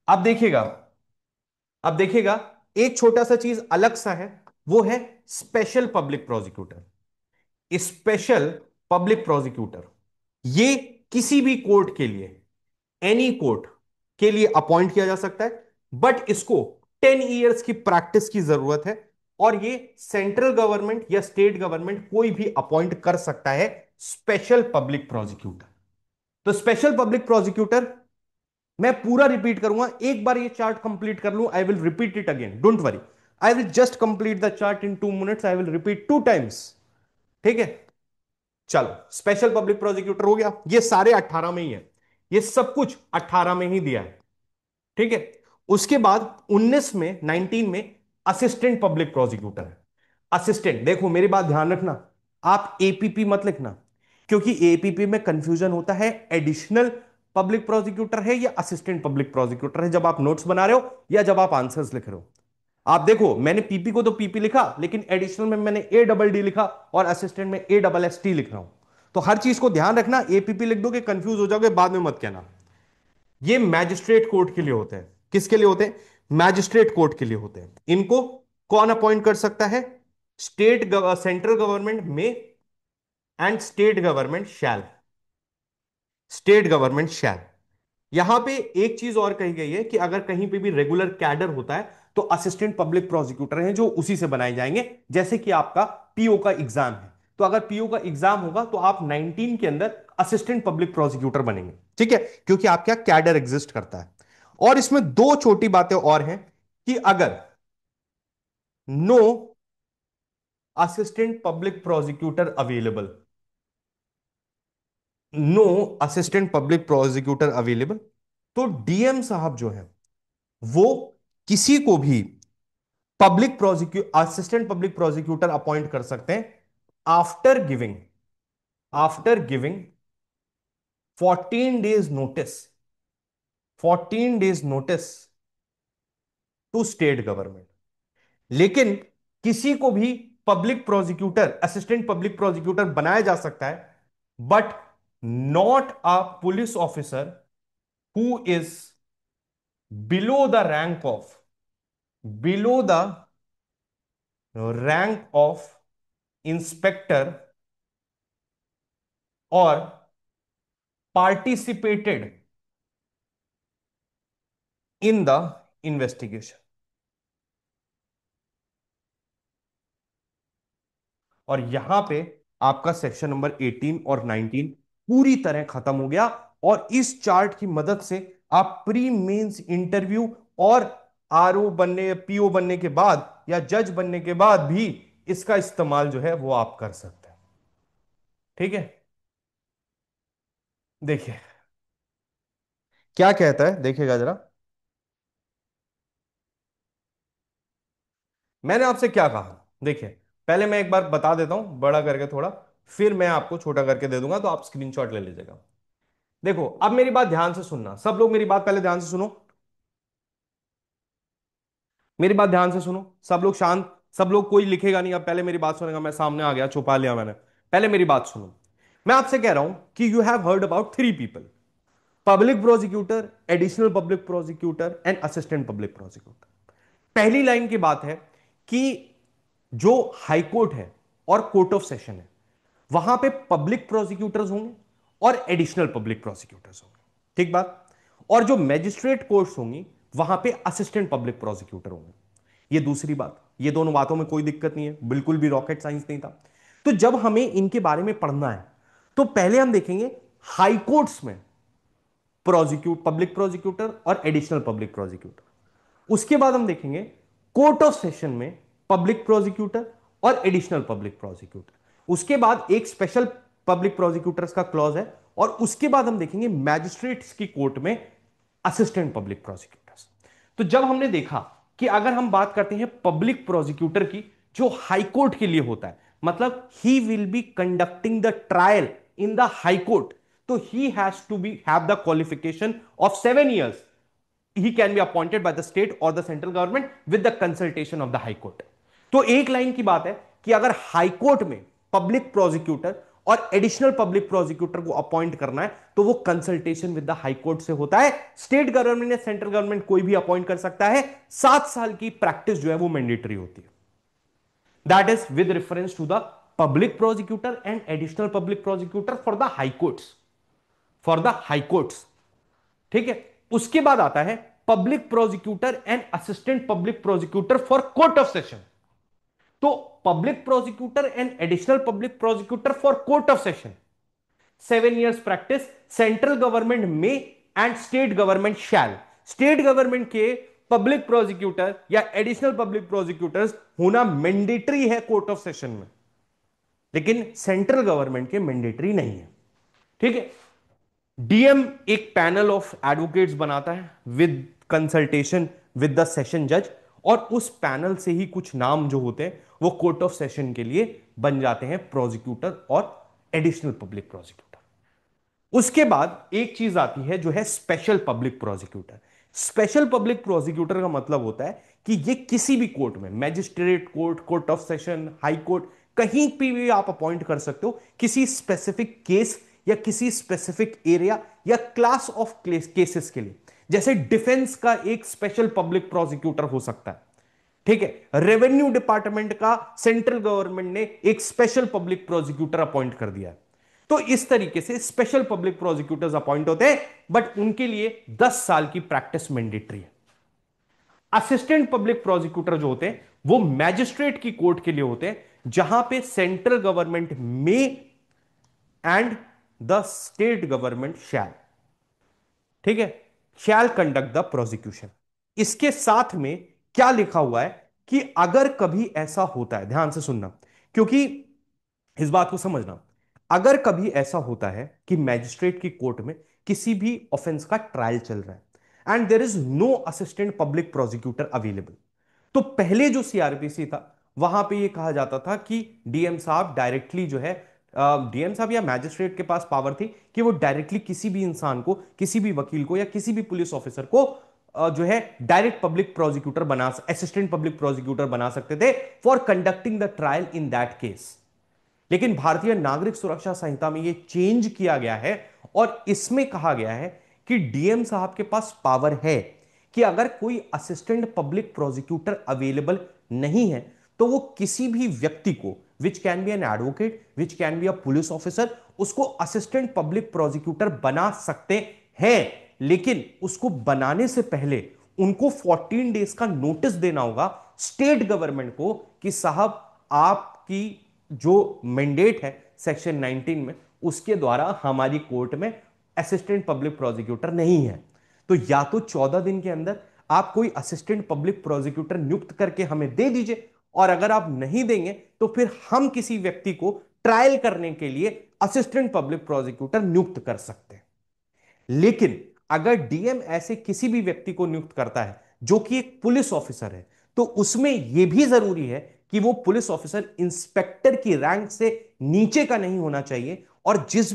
Speaker 1: अब देखिएगा, अब देखिएगा, एक छोटा सा चीज अलग सा है, वो है special public prosecutor. Special public prosecutor ये किसी भी कोर्ट के लिए, एनी कोर्ट के लिए अपॉइंट किया जा सकता है, बट इसको 10 years की प्रैक्टिस की जरूरत है। और ये सेंट्रल गवर्नमेंट या स्टेट गवर्नमेंट कोई भी अपॉइंट कर सकता है स्पेशल पब्लिक प्रोसिक्यूटर। तो स्पेशल पब्लिक प्रोसिक्यूटर, मैं पूरा रिपीट करूंगा, एक बार ये चार्ट कंप्लीट कर लूं, I will repeat it again, don't worry. I will just complete the chart in 2 minutes, I will repeat 2 times। ठीक है, चलो स्पेशल पब्लिक प्रोसिक्यूटर हो गया, ये सारे 18 में ही है, ये सब कुछ 18 में ही दिया है। ठीक है, उसके बाद 19 में, 19 में असिस्टेंट पब्लिक प्रोसिक्यूटर है। असिस्टेंट, देखो मेरी बात ध्यान रखना, आप एपीपी मत लिखना, क्योंकि एपीपी में कंफ्यूजन होता है एडिशनल पब्लिक प्रोसिक्यूटर है या असिस्टेंट पब्लिक प्रोसिक्यूटर है, जब आप नोट्स बना रहे हो या जब आप आंसर्स लिख रहे हो। आप देखो मैंने पीपी को तो पीपी लिखा, लेकिन एडिशनल में मैंने ए डबल डी लिखा और असिस्टेंट में ए डबल एस टी लिख रहा हूं। तो हर चीज को ध्यान रखना, एपीपी लिख दोगे कंफ्यूज हो जाओगे, बाद में मत कहना। ये मैजिस्ट्रेट कोर्ट के लिए होते हैं, किसके लिए होते हैं, मैजिस्ट्रेट कोर्ट के लिए होते हैं। इनको कौन अपॉइंट कर सकता है, सेंट्रल गवर्नमेंट में and state government shall, state government शैल। यहां पे एक चीज और कही गई है कि अगर कहीं पे भी रेगुलर कैडर होता है तो असिस्टेंट पब्लिक प्रोसिक्यूटर हैं जो उसी से बनाए जाएंगे। जैसे कि आपका पीओ का एग्जाम है, तो अगर पीओ का एग्जाम होगा तो आप 19 के अंदर असिस्टेंट पब्लिक प्रोसिक्यूटर बनेंगे। ठीक है, क्योंकि आपका कैडर एग्जिस्ट करता है। और इसमें दो छोटी बातें और हैं कि अगर no assistant public prosecutor available, no assistant public prosecutor available, तो डीएम साहब जो है वो किसी को भी public prosecutor assistant public prosecutor appoint कर सकते हैं after giving, after giving 14 days notice, 14 days notice to state government. लेकिन किसी को भी public prosecutor, assistant public prosecutor बनाया जा सकता है, but not a police officer who is below the rank of, below the rank of inspector और पार्टिसिपेटेड इन द इन्वेस्टिगेशन। और यहां पे आपका सेक्शन नंबर 18 और 19 पूरी तरह खत्म हो गया। और इस चार्ट की मदद से आप प्री मेंस इंटरव्यू और आरओ बनने, पीओ बनने के बाद या जज बनने के बाद भी इसका इस्तेमाल जो है वो आप कर सकते हैं। ठीक है, देखिए क्या कहता है, देखिएगा जरा। मैंने आपसे क्या कहा, देखिए पहले मैं एक बार बता देता हूं बड़ा करके थोड़ा, फिर मैं आपको छोटा करके दे दूंगा तो आप स्क्रीनशॉट ले लीजिएगा। देखो अब मेरी बात ध्यान से सुनना, सब लोग मेरी बात पहले ध्यान से सुनो, मेरी बात ध्यान से सुनो, सब लोग शांत, सब लोग कोई लिखेगा नहीं, अब पहले मेरी बात सुनेगा, मैं सामने आ गया, छुपा लिया मैंने, पहले मेरी बात सुनो। मैं आपसे कह रहा हूं कि you have heard about three people, public prosecutor, additional public prosecutor and assistant public prosecutor. पहली लाइन की बात है कि जो हाई कोर्ट है और कोर्ट ऑफ सेशन है, वहां पे पब्लिक प्रोसिक्यूटर्स होंगे और एडिशनल पब्लिक प्रोसिक्यूटर्स होंगे, ठीक बात। और जो मैजिस्ट्रेट कोर्ट्स होंगी, वहां पे असिस्टेंट पब्लिक प्रोसिक्यूटर होंगे। ये दूसरी बात, ये दोनों बातों में कोई दिक्कत नहीं है, बिल्कुल भी रॉकेट साइंस नहीं था। तो जब हमें इनके बारे में पढ़ना है, तो पहले हम देखेंगे हाई कोर्ट्स में पब्लिक प्रोसिक्यूटर और एडिशनल पब्लिक प्रोसिक्यूटर। उसके बाद हम देखेंगे कोर्ट ऑफ सेशन में पब्लिक प्रोसिक्यूटर और एडिशनल पब्लिक प्रोसिक्यूटर। उसके बाद एक स्पेशल पब्लिक प्रोसिक्यूटर्स का क्लॉज है, और उसके बाद हम देखेंगे मैजिस्ट्रेट्स की कोर्ट में असिस्टेंट पब्लिक प्रोसिक्यूटर्स। तो जब हमने देखा कि अगर हम बात करते हैं पब्लिक प्रोसिक्यूटर की, जो हाई कोर्ट के लिए होता है, मतलब he will be conducting the trial in the high court, तो he has to be have the qualification of 7 years, he can be appointed by the state or the central government with the consultation of the high court। तो एक लाइन की बात है कि अगर हाई कोर्ट में पब्लिक प्रोसिक्यूटर और एडिशनल पब्लिक प्रोसिक्यूटर को अपॉइंट करना है, तो वो consultation with the high court से होता है। स्टेट गवर्नमेंट या सेंट्रल गवर्नमेंट कोई भी अपॉइंट कर सकता है। 7 साल की प्रैक्टिस जो है वो मैंडेटरी होती है। That is with reference to the public prosecutor and additional public prosecutor for the high courts, for the high courts, ठीक है। उसके बाद आता है public prosecutor and assistant public prosecutor for court of session. तो public prosecutor and additional public prosecutor for court of session, 7 years practice, central government में and state government shall. State government के पब्लिक प्रोसिक्यूटर या एडिशनल पब्लिक प्रोसिक्यूटर्स होना मैंडेटरी है कोर्ट ऑफ सेशन में, लेकिन सेंट्रल गवर्नमेंट के मैंडेटरी नहीं है, ठीक है। डीएम एक पैनल ऑफ एडवोकेट्स बनाता है with consultation with the session जज, और उस पैनल से ही कुछ नाम जो होते हैं वो कोर्ट ऑफ सेशन के लिए बन जाते हैं प्रोसिक्यूटर और एडिशनल पब्लिक प्रोसिक्यूटर। उसके बाद एक चीज आती है जो है special public prosecutor. Special public prosecutor का मतलब होता है कि ये किसी भी कोर्ट में, magistrate court, court of session, high court, कहीं पे भी आप अपॉइंट कर सकते हो किसी स्पेसिफिक केस या किसी स्पेसिफिक एरिया या क्लास ऑफ केसेस के लिए। जैसे डिफेंस का एक स्पेशल पब्लिक प्रोसिक्यूटर हो सकता है, ठीक है। रेवेन्यू डिपार्टमेंट का सेंट्रल गवर्नमेंट ने एक स्पेशल पब्लिक प्रोसिक्यूटर अपॉइंट कर दिया है। तो इस तरीके से स्पेशल पब्लिक प्रोसिक्यूटर्स अपॉइंट होते हैं, बट उनके लिए 10 साल की प्रैक्टिस मैंडेटरी है। असिस्टेंट पब्लिक प्रोसिक्यूटर जो होते हैं वो मैजिस्ट्रेट की कोर्ट के लिए होते हैं, जहां पे सेंट्रल गवर्नमेंट में एंड द स्टेट गवर्नमेंट शैल, ठीक है, शैल कंडक्ट द प्रोसिक्यूशन। इसके साथ में क्या लिखा हुआ है कि अगर कभी ऐसा होता है, ध्यान से सुनना, क्योंकि इस बात को समझना, अगर कभी ऐसा होता है कि मैजिस्ट्रेट की कोर्ट में किसी भी ऑफेंस का ट्रायल चल रहा है and there is no assistant public prosecutor available, तो पहले जो सीआरपीसी था वहां पे ये कहा जाता था कि डीएम साहब डायरेक्टली जो है, डीएम साहब या मैजिस्ट्रेट के पास पावर थी कि वो डायरेक्टली किसी भी इंसान को, किसी भी वकील को या किसी भी पुलिस ऑफिसर को जो है डायरेक्ट पब्लिक प्रोसिक्यूटर बना, असिस्टेंट पब्लिक प्रोसिक्यूटर बना सकते थे for conducting the trial in that case. लेकिन भारतीय नागरिक सुरक्षा संहिता में यह चेंज किया गया है, और इसमें कहा गया है कि डीएम साहब के पास पावर है कि अगर कोई असिस्टेंट पब्लिक प्रोसिक्यूटर अवेलेबल नहीं है, तो वो किसी भी व्यक्ति को, which can be an advocate, which can be a police officer, उसको असिस्टेंट पब्लिक प्रोसिक्यूटर बना सकते हैं। लेकिन उसको बनाने से पहले उनको 14 डेज का नोटिस देना होगा स्टेट गवर्नमेंट को कि साहब आपकी जो मैंडेट है सेक्शन 19 में, उसके द्वारा हमारी कोर्ट में असिस्टेंट पब्लिक प्रोसिक्यूटर नहीं है। तो या तो 14 दिन के अंदर आप कोई असिस्टेंट पब्लिक प्रोसिक्यूटर नियुक्त करके हमें दे दीजिए, और अगर आप नहीं देंगे तो फिर हम किसी व्यक्ति को ट्रायल करने के लिए असिस्टेंट पब्लिक प्रोसिक्यूटर नियुक्त कर सकते हैं। लेकिन अगर डीएम ऐसे किसी भी व्यक्ति को नियुक्त करता है जो कि एक पुलिस ऑफिसर है, तो उसमें यह भी जरूरी है कि वो पुलिस ऑफिसर इंस्पेक्टर की रैंक से नीचे का नहीं होना चाहिए, और जिस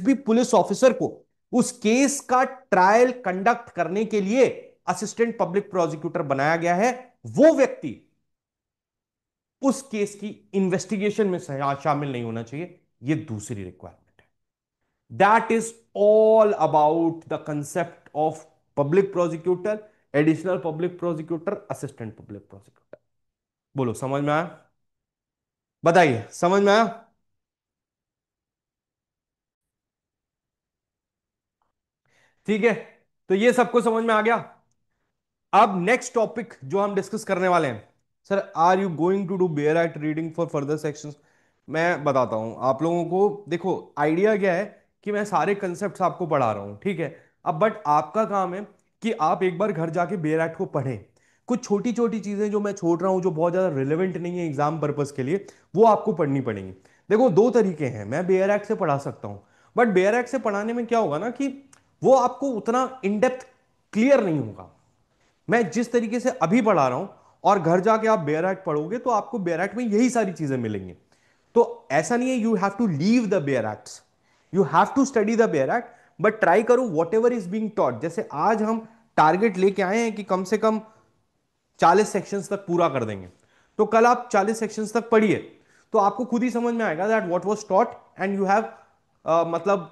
Speaker 1: भी पुलिस ऑफिसर को उस केस का ट्रायल कंडक्ट करने के लिए असिस्टेंट पब्लिक प्रोसिक्यूटर बनाया गया है। वो व्यक्ति उस केस की इन्वेस्टिगेशन में शामिल नहीं होना चाहिए। ये दूसरी रिक्वायरमेंट है। That is all about the concept of public prosecutor, additional public prosecutor, assistant public prosecutor. बोलो, समझ में आया? बताइए, समझ में आया? ठीक है, तो ये सबको समझ में आ गया। अब नेक्स्ट टॉपिक जो हम डिस्कस करने वाले हैं, sir, are you going to do bare act reading for further sections? मैं बताता हूं आप लोगों को। देखो, आइडिया क्या है कि मैं सारे कंसेप्ट आपको पढ़ा रहा हूं, ठीक है। अब बट आपका काम है कि आप एक बार घर जाके बेयर एक्ट को पढ़ें। कुछ छोटी छोटी चीजें जो मैं छोड़ रहा हूं, जो बहुत ज्यादा रिलेवेंट नहीं है एग्जाम पर्पस के लिए, वो आपको पढ़नी पड़ेंगी। देखो, दो तरीके हैं, मैं बेयर एक्ट से पढ़ा सकता हूं, बट बेयर एक्ट से पढ़ाने में क्या होगा ना कि वो आपको उतना इन डेप्थ क्लियर नहीं होगा। मैं जिस तरीके से अभी पढ़ा रहा हूं, और घर जाके आप बेयर एक्ट पढ़ोगे तो आपको बेयर एक्ट में यही सारी चीजें मिलेंगी। तो ऐसा नहीं है you have to leave the bare acts, you have to study the bare act, but try करो whatever is being taught. जैसे आज हम टारगेट लेके आए हैं कि कम से कम 40 सेक्शंस तक पूरा कर देंगे, तो कल आप 40 सेक्शंस तक पढ़िए, तो आपको खुद ही समझ में आएगा that what was taught, and you have मतलब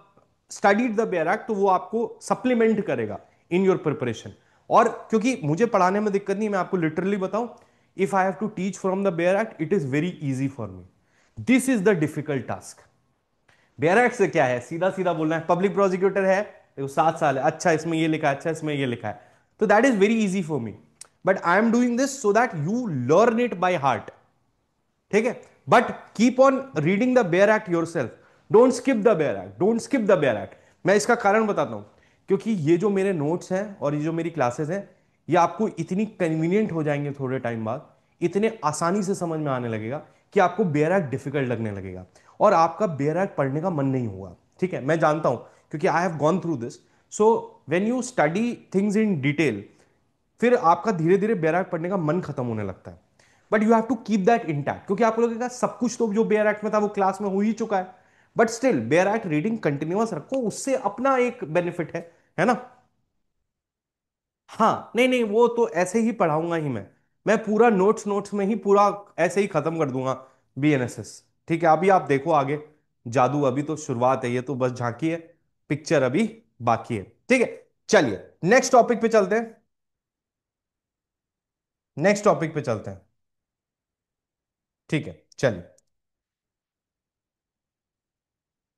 Speaker 1: स्टडीड द बेयर एक्ट, तो वो आपको सप्लीमेंट करेगा इन योर प्रिपरेशन। और क्योंकि मुझे पढ़ाने में दिक्कत नहीं, मैं आपको लिटरली बताऊं, if I have to teach from the bare act, it is very easy for me. This is the difficult task. Bare act से क्या है, सीधा सीधा बोलना है, पब्लिक प्रोसिक्यूटर है, देखो 7 साल है, अच्छा इसमें ये लिखा है, अच्छा इसमें ये लिखा है, तो that is very easy for me. But I am doing this so that you learn it by heart, ठीक है। But keep on reading the bare act your self, don't skip the bare act, don't skip the bare act. मैं इसका कारण बताता हूं, क्योंकि ये जो मेरे नोट्स हैं और ये जो मेरी क्लासेस हैं, ये आपको इतनी कन्वीनियंट हो जाएंगे थोड़े टाइम बाद, इतने आसानी से समझ में आने लगेगा कि आपको बेयर एक्ट डिफिकल्ट लगने लगेगा, और आपका बेयर एक्ट पढ़ने का मन नहीं होगा। ठीक है, मैं जानता हूं, क्योंकि I have gone through this. So when you study things in detail, फिर आपका धीरे धीरे बेयर एक्ट पढ़ने का मन खत्म होने लगता है। But you have to keep that intact, क्योंकि आपको लगेगा सब कुछ तो जो बेयर एक्ट में था वो क्लास में हो ही चुका है। But still bear act reading continuous रखो, उससे अपना एक बेनिफिट है ना। हाँ, नहीं नहीं, वो तो ऐसे ही पढ़ाऊंगा ही मैं पूरा नोट्स नोट्स में ही पूरा ऐसे ही खत्म कर दूंगा बीएनएसएस। ठीक है, अभी आप देखो आगे, जादू अभी तो शुरुआत है, ये तो बस झांकी है, पिक्चर अभी बाकी है। ठीक है, चलिए नेक्स्ट टॉपिक पे चलते हैं, नेक्स्ट टॉपिक पे चलते हैं। ठीक है, चलिए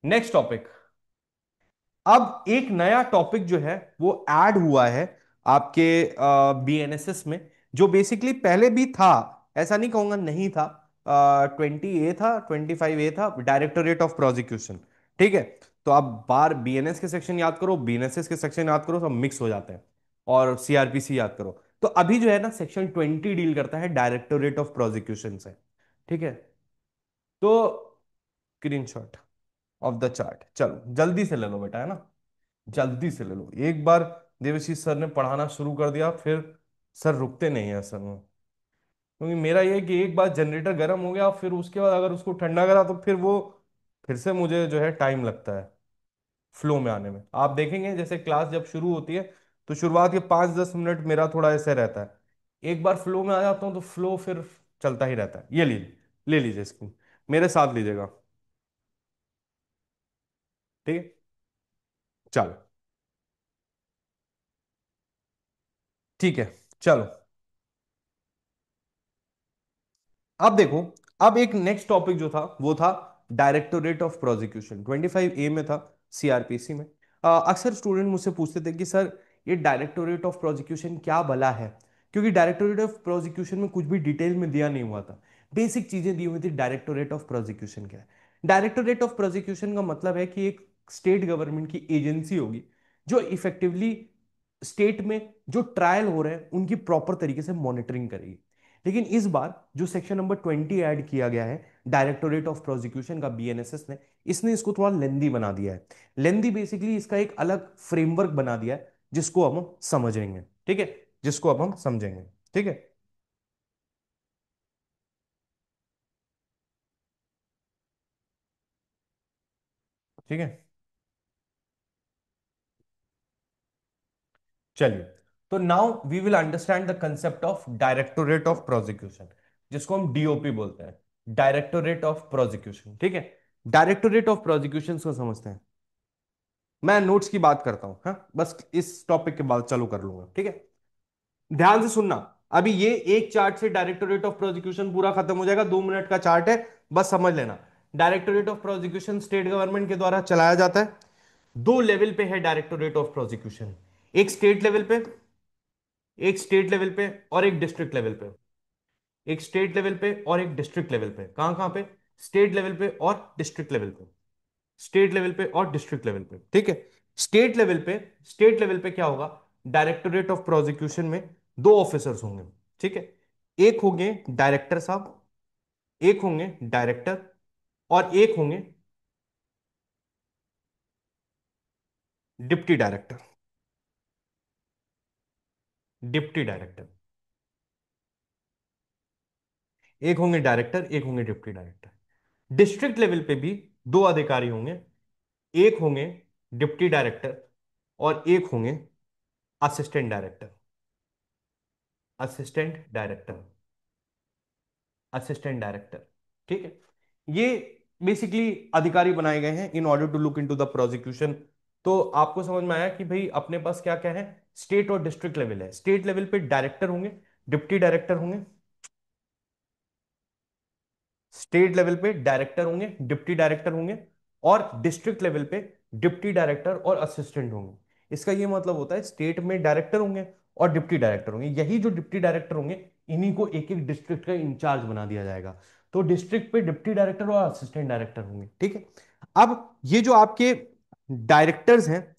Speaker 1: नेक्स्ट टॉपिक। अब एक नया टॉपिक जो है वो ऐड हुआ है आपके बीएनएसएस में, जो बेसिकली पहले भी था, ऐसा नहीं कहूंगा नहीं था। 20 ए था, 25 ए था, डायरेक्टोरेट ऑफ प्रोसिक्यूशन। ठीक है, तो आप बार बीएनएस के सेक्शन याद करो, बीएनएसएस के सेक्शन याद करो, सब मिक्स हो जाते हैं, और सीआरपीसी याद करो। तो अभी जो है ना, सेक्शन 20 डील करता है डायरेक्टोरेट ऑफ प्रोसिक्यूशन से। ठीक है, तो स्क्रीनशॉट ऑफ द चार्ट, चलो जल्दी से ले लो बेटा, है ना, जल्दी से ले लो एक बार। देवशीष सर ने पढ़ाना शुरू कर दिया, फिर सर रुकते नहीं है असल में, क्योंकि मेरा ये है कि एक बार जनरेटर गर्म हो गया, फिर उसके बाद अगर उसको ठंडा करा तो फिर वो, फिर से मुझे जो है टाइम लगता है फ्लो में आने में। आप देखेंगे जैसे क्लास जब शुरू होती है, तो शुरुआत के 5-10 मिनट मेरा थोड़ा ऐसे रहता है, एक बार फ्लो में आ जाता हूँ तो फ्लो फिर चलता ही रहता है। ये लीजिए, ले लीजिए इसको, मेरे साथ लीजिएगा। ठीक है, चलो, ठीक है, चलो। अब देखो, अब एक नेक्स्ट टॉपिक जो था वो था डायरेक्टोरेट ऑफ प्रोसिक्यूशन, 25 ए में था, सीआरपीसी में। अक्सर स्टूडेंट मुझसे पूछते थे कि सर, ये डायरेक्टोरेट ऑफ प्रोसिक्यूशन क्या भला है, क्योंकि डायरेक्टोरेट ऑफ प्रोसिक्यूशन में कुछ भी डिटेल में दिया नहीं हुआ था। बेसिक चीजें दी हुई थी, डायरेक्टोरेट ऑफ प्रोसिक्यूशन क्या है। डायरेक्टोरेट ऑफ प्रोसिक्यूशन का मतलब है कि एक स्टेट गवर्नमेंट की एजेंसी होगी, जो इफेक्टिवली स्टेट में जो ट्रायल हो रहे हैं उनकी प्रॉपर तरीके से मॉनिटरिंग करेगी। लेकिन इस बार जो सेक्शन नंबर 20 ऐड किया गया है डायरेक्टोरेट ऑफ प्रोसिक्यूशन का बीएनएसएस ने, इसने इसको थोड़ा लेंदी बना दिया है। लेंदी बेसिकली इसका एक अलग फ्रेमवर्क बना दिया है, जिसको अब हम समझेंगे। ठीक है, जिसको अब हम समझेंगे। ठीक है, ठीक है, चलिए, तो now we will understand the concept of directorate of prosecution, जिसको हम डीओपी बोलते हैं, डायरेक्टोरेट ऑफ प्रोसिक्यूशन। ठीक है, डायरेक्टोरेट ऑफ प्रोसिक्यूशन को समझते हैं। मैं नोट्स की बात करता हूं, हाँ, बस इस टॉपिक के बाद चालू कर लूंगा। ठीक है, ध्यान से सुनना। अभी ये एक चार्ट से डायरेक्टोरेट ऑफ प्रोसिक्यूशन पूरा खत्म हो जाएगा, 2 मिनट का चार्ट है, बस समझ लेना। Directorate of prosecution state government के द्वारा चलाया जाता है। दो लेवल पे है डायरेक्टोरेट ऑफ प्रोसिक्यूशन, एक स्टेट लेवल पे, एक स्टेट लेवल पे और एक डिस्ट्रिक्ट लेवल पे। एक स्टेट लेवल पे और एक डिस्ट्रिक्ट लेवल पे। कहां कहां पे? स्टेट लेवल पे और डिस्ट्रिक्ट लेवल पे। स्टेट लेवल पे और डिस्ट्रिक्ट लेवल पे। ठीक है, स्टेट लेवल पे, स्टेट लेवल पे क्या होगा? डायरेक्टोरेट ऑफ प्रोसिक्यूशन में दो ऑफिसर्स होंगे। ठीक है, एक होंगे डायरेक्टर साहब, एक होंगे डायरेक्टर, और एक होंगे डिप्टी डायरेक्टर। डिप्टी डायरेक्टर, एक होंगे डायरेक्टर, एक होंगे डिप्टी डायरेक्टर। डिस्ट्रिक्ट लेवल पे भी दो अधिकारी होंगे, एक होंगे डिप्टी डायरेक्टर और एक होंगे assistant director. Assistant director, assistant director. ठीक है, ये बेसिकली अधिकारी बनाए गए हैं in order to look into the prosecution. तो आपको समझ में आया कि भाई अपने पास क्या क्या है? स्टेट और डिस्ट्रिक्ट लेवल है। स्टेट लेवल पे डायरेक्टर होंगे, डिप्टी डायरेक्टर होंगे। स्टेट लेवल पे डायरेक्टर होंगे, डिप्टी डायरेक्टर होंगे, और डिस्ट्रिक्ट लेवल पे डिप्टी डायरेक्टर और असिस्टेंट होंगे। इसका ये मतलब होता है स्टेट में डायरेक्टर होंगे और डिप्टी डायरेक्टर होंगे। यही जो डिप्टी डायरेक्टर होंगे, इन्हीं को एक एक डिस्ट्रिक्ट का इंचार्ज बना दिया जाएगा। तो डिस्ट्रिक्ट पे डिप्टी डायरेक्टर और असिस्टेंट डायरेक्टर होंगे। ठीक है, अब ये जो आपके डायरेक्टर्स हैं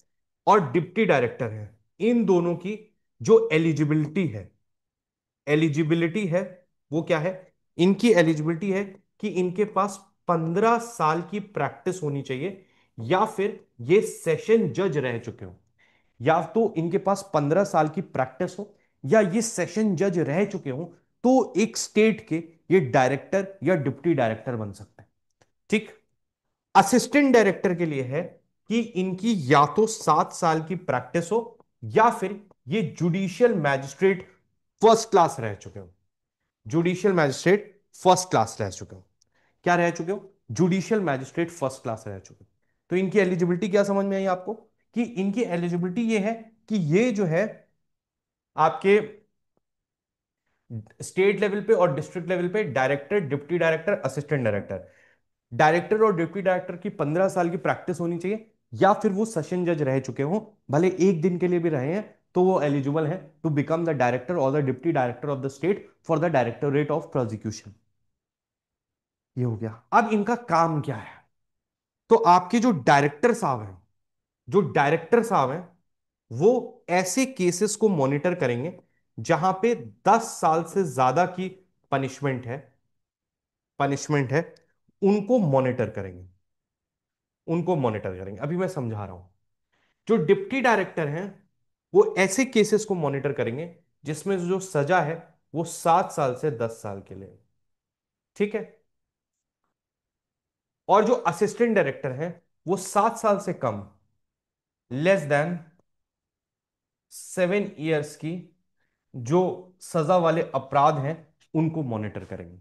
Speaker 1: और डिप्टी डायरेक्टर हैं, इन दोनों की जो एलिजिबिलिटी है, एलिजिबिलिटी है, वो क्या है? इनकी एलिजिबिलिटी है कि इनके पास 15 साल की प्रैक्टिस होनी चाहिए, या फिर ये सेशन जज रह चुके हो। या तो इनके पास 15 साल की प्रैक्टिस हो, या ये सेशन जज रह चुके हो, तो एक स्टेट के ये डायरेक्टर या डिप्टी डायरेक्टर बन सकते हैं। ठीक। असिस्टेंट डायरेक्टर के लिए है कि इनकी या तो 7 साल की प्रैक्टिस हो, या फिर ये जुडिशियल मैजिस्ट्रेट फर्स्ट क्लास रह चुके हो। जुडिशियल मैजिस्ट्रेट फर्स्ट क्लास रह चुके हो। क्या रह चुके हो? जुडिशियल मैजिस्ट्रेट फर्स्ट क्लास रह चुके हो। तो इनकी एलिजिबिलिटी क्या समझ में आई आपको? कि इनकी एलिजिबिलिटी ये है कि ये जो है आपके स्टेट लेवल पे और डिस्ट्रिक्ट लेवल पे director, deputy director, assistant director, director और डिप्टी डायरेक्टर की 15 साल की प्रैक्टिस होनी चाहिए, या फिर वो सेशन जज रह चुके हो, भले एक दिन के लिए भी रहे हैं, तो वो एलिजिबल है टू बिकम द डायरेक्टर और the deputy director of the state for the directorate of prosecution. ये हो गया। अब इनका काम क्या है? तो आपके जो डायरेक्टर साहब हैं, जो डायरेक्टर साहब हैं, वो ऐसे केसेस को मॉनिटर करेंगे जहां पे 10 साल से ज्यादा की पनिशमेंट है, पनिशमेंट है, उनको मॉनिटर करेंगे। उनको मॉनिटर करेंगे, अभी मैं समझा रहा हूं। जो डिप्टी डायरेक्टर हैं, वो ऐसे केसेस को मॉनिटर करेंगे जिसमें जो सजा है वो 7 साल से 10 साल के लिए। ठीक है, और जो असिस्टेंट डायरेक्टर हैं, वो 7 साल से कम, लेस देन 7 इयर्स की जो सजा वाले अपराध हैं, उनको मॉनिटर करेंगे।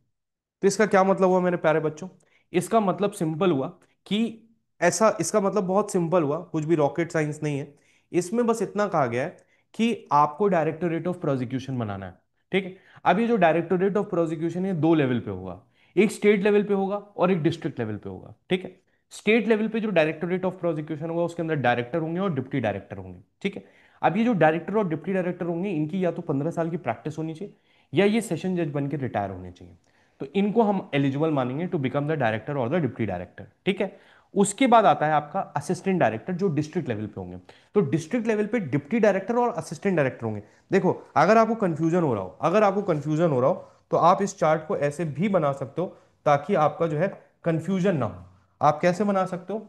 Speaker 1: तो इसका क्या मतलब हुआ मेरे प्यारे बच्चों? इसका मतलब सिंपल हुआ कि ऐसा, इसका मतलब बहुत सिंपल हुआ, कुछ भी रॉकेट साइंस नहीं है। इसमें बस इतना कहा गया है कि आपको डायरेक्टोरेट ऑफ प्रोसिक्यूशन बनाना है। ठीक है, अब ये जो डायरेक्टोरेट ऑफ प्रोसिक्यूशन है, दो लेवल पे होगा। एक स्टेट लेवल पे होगा और एक डिस्ट्रिक्ट लेवल पे होगा। ठीक है, स्टेट लेवल पे जो डायरेक्टोरेट ऑफ प्रोसिक्यूशन होगा, उसके अंदर डायरेक्टर होंगे और डिप्टी डायरेक्टर होंगे। ठीक है, अब ये जो डायरेक्टर और डिप्टी डायरेक्टर होंगे, इनकी या तो 15 साल की प्रैक्टिस होनी चाहिए, या ये सेशन जज बन के रिटायर होने चाहिए। तो इनको हम एलिजिबल मानेंगे टू बिकम द डायरेक्टर और द डिप्टी डायरेक्टर। ठीक है, उसके बाद आता है आपका असिस्टेंट डायरेक्टर, जो डिस्ट्रिक्ट लेवल पे होंगे। तो डिस्ट्रिक्ट लेवल पे डिप्टी डायरेक्टर और असिस्टेंट डायरेक्टर होंगे। देखो, अगर आपको कंफ्यूजन हो रहा हो, अगर आपको कंफ्यूजन हो रहा हो, तो आप इस चार्ट को ऐसे भी बना सकते हो, ताकि आपका जो है कंफ्यूजन ना हो। आप कैसे बना सकते हो?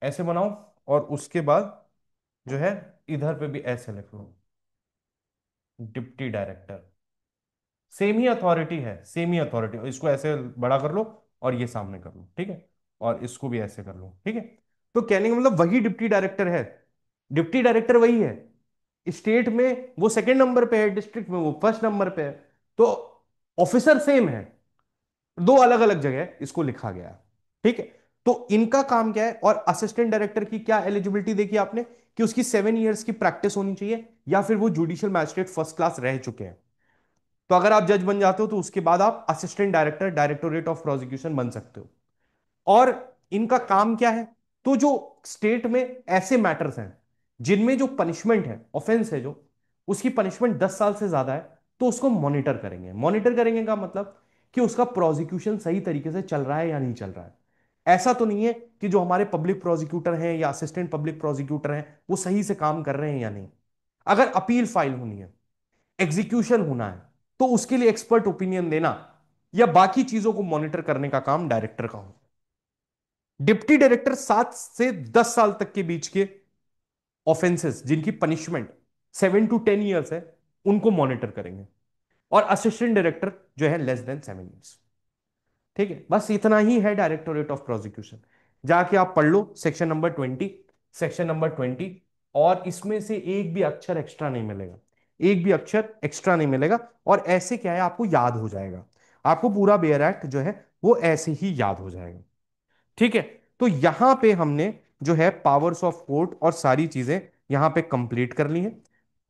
Speaker 1: ऐसे बनाओ, और उसके बाद जो है इधर पे भी ऐसे लिख लो, डिप्टी डायरेक्टर। सेम ही अथॉरिटी है, सेम ही अथॉरिटी। इसको ऐसे बड़ा कर लो और ये सामने कर लो। ठीक है, और इसको भी ऐसे कर लो। ठीक है, तो कहने का मतलब वही डिप्टी डायरेक्टर है, डिप्टी डायरेक्टर वही है, स्टेट में वो सेकंड नंबर पे है, डिस्ट्रिक्ट में वो फर्स्ट नंबर पे है। तो ऑफिसर सेम है, दो अलग अलग जगह इसको लिखा गया है। ठीक है। तो इनका काम क्या है, और असिस्टेंट डायरेक्टर की क्या एलिजिबिलिटी देखी आपने, कि उसकी 7 इयर्स की प्रैक्टिस होनी चाहिए, या फिर वो जुडिशियल मैजिस्ट्रेट फर्स्ट क्लास रह चुके हैं। तो अगर आप जज बन जाते हो तो उसके बाद आप assistant director directorate of prosecution बन सकते हो। और इनका काम क्या है, तो जो स्टेट में ऐसे मैटर्स हैं जिनमें जो पनिशमेंट है, ऑफेंस है जो, उसकी पनिशमेंट 10 साल से ज्यादा है, तो उसको मॉनिटर करेंगे। मॉनिटर करेंगे का मतलब कि उसका प्रोसिक्यूशन सही तरीके से चल रहा है या नहीं चल रहा है। ऐसा तो नहीं है कि जो हमारे पब्लिक प्रोसिक्यूटर हैं या असिस्टेंट पब्लिक प्रोसिक्यूटर हैं वो सही से काम कर रहे हैं या नहीं। अगर अपील फाइल होनी है, एग्जीक्यूशन होना है, तो उसके लिए एक्सपर्ट ओपिनियन देना या बाकी चीजों को मॉनिटर करने का काम डायरेक्टर का हो। डिप्टी डायरेक्टर 7 से 10 साल तक के बीच के ऑफेंसेस जिनकी पनिशमेंट 7 to 10 years है, उनको मॉनिटर करेंगे। और असिस्टेंट डायरेक्टर जो है लेस देन 7 years। ठीक है, बस इतना ही है डायरेक्टोरेट ऑफ प्रोसिक्यूशन। जाके आप पढ़ लो सेक्शन नंबर 20, सेक्शन नंबर 20। और इसमें से एक भी अक्षर एक्स्ट्रा नहीं मिलेगा, एक भी अक्षर एक्स्ट्रा नहीं मिलेगा। और ऐसे क्या है, आपको याद हो जाएगा, आपको पूरा बेयर एक्ट जो है वो ऐसे ही याद हो जाएगा। ठीक है। तो यहां पे हमने जो है पावर्स ऑफ कोर्ट और सारी चीजें यहां पे कंप्लीट कर ली हैं।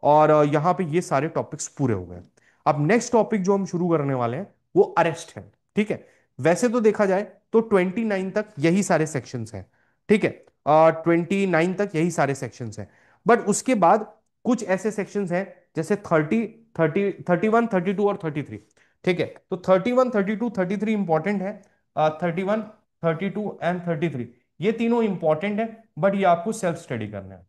Speaker 1: और यहां पे ये सारे टॉपिक्स पूरे हो गए। अब नेक्स्ट टॉपिक जो हम शुरू करने वाले हैं वो अरेस्ट है। ठीक है। वैसे तो देखा जाए तो 29 तक यही सारे सेक्शंस हैं। ठीक है। 29 तक यही सारे सेक्शंस हैं। बट उसके बाद कुछ ऐसे सेक्शंस हैं जैसे 31, 32 और 33। ठीक है। तो 31, 32, 33 इंपॉर्टेंट है। 31, 32 एंड 33 ये तीनों इंपॉर्टेंट है। बट ये आपको सेल्फ स्टडी करना है,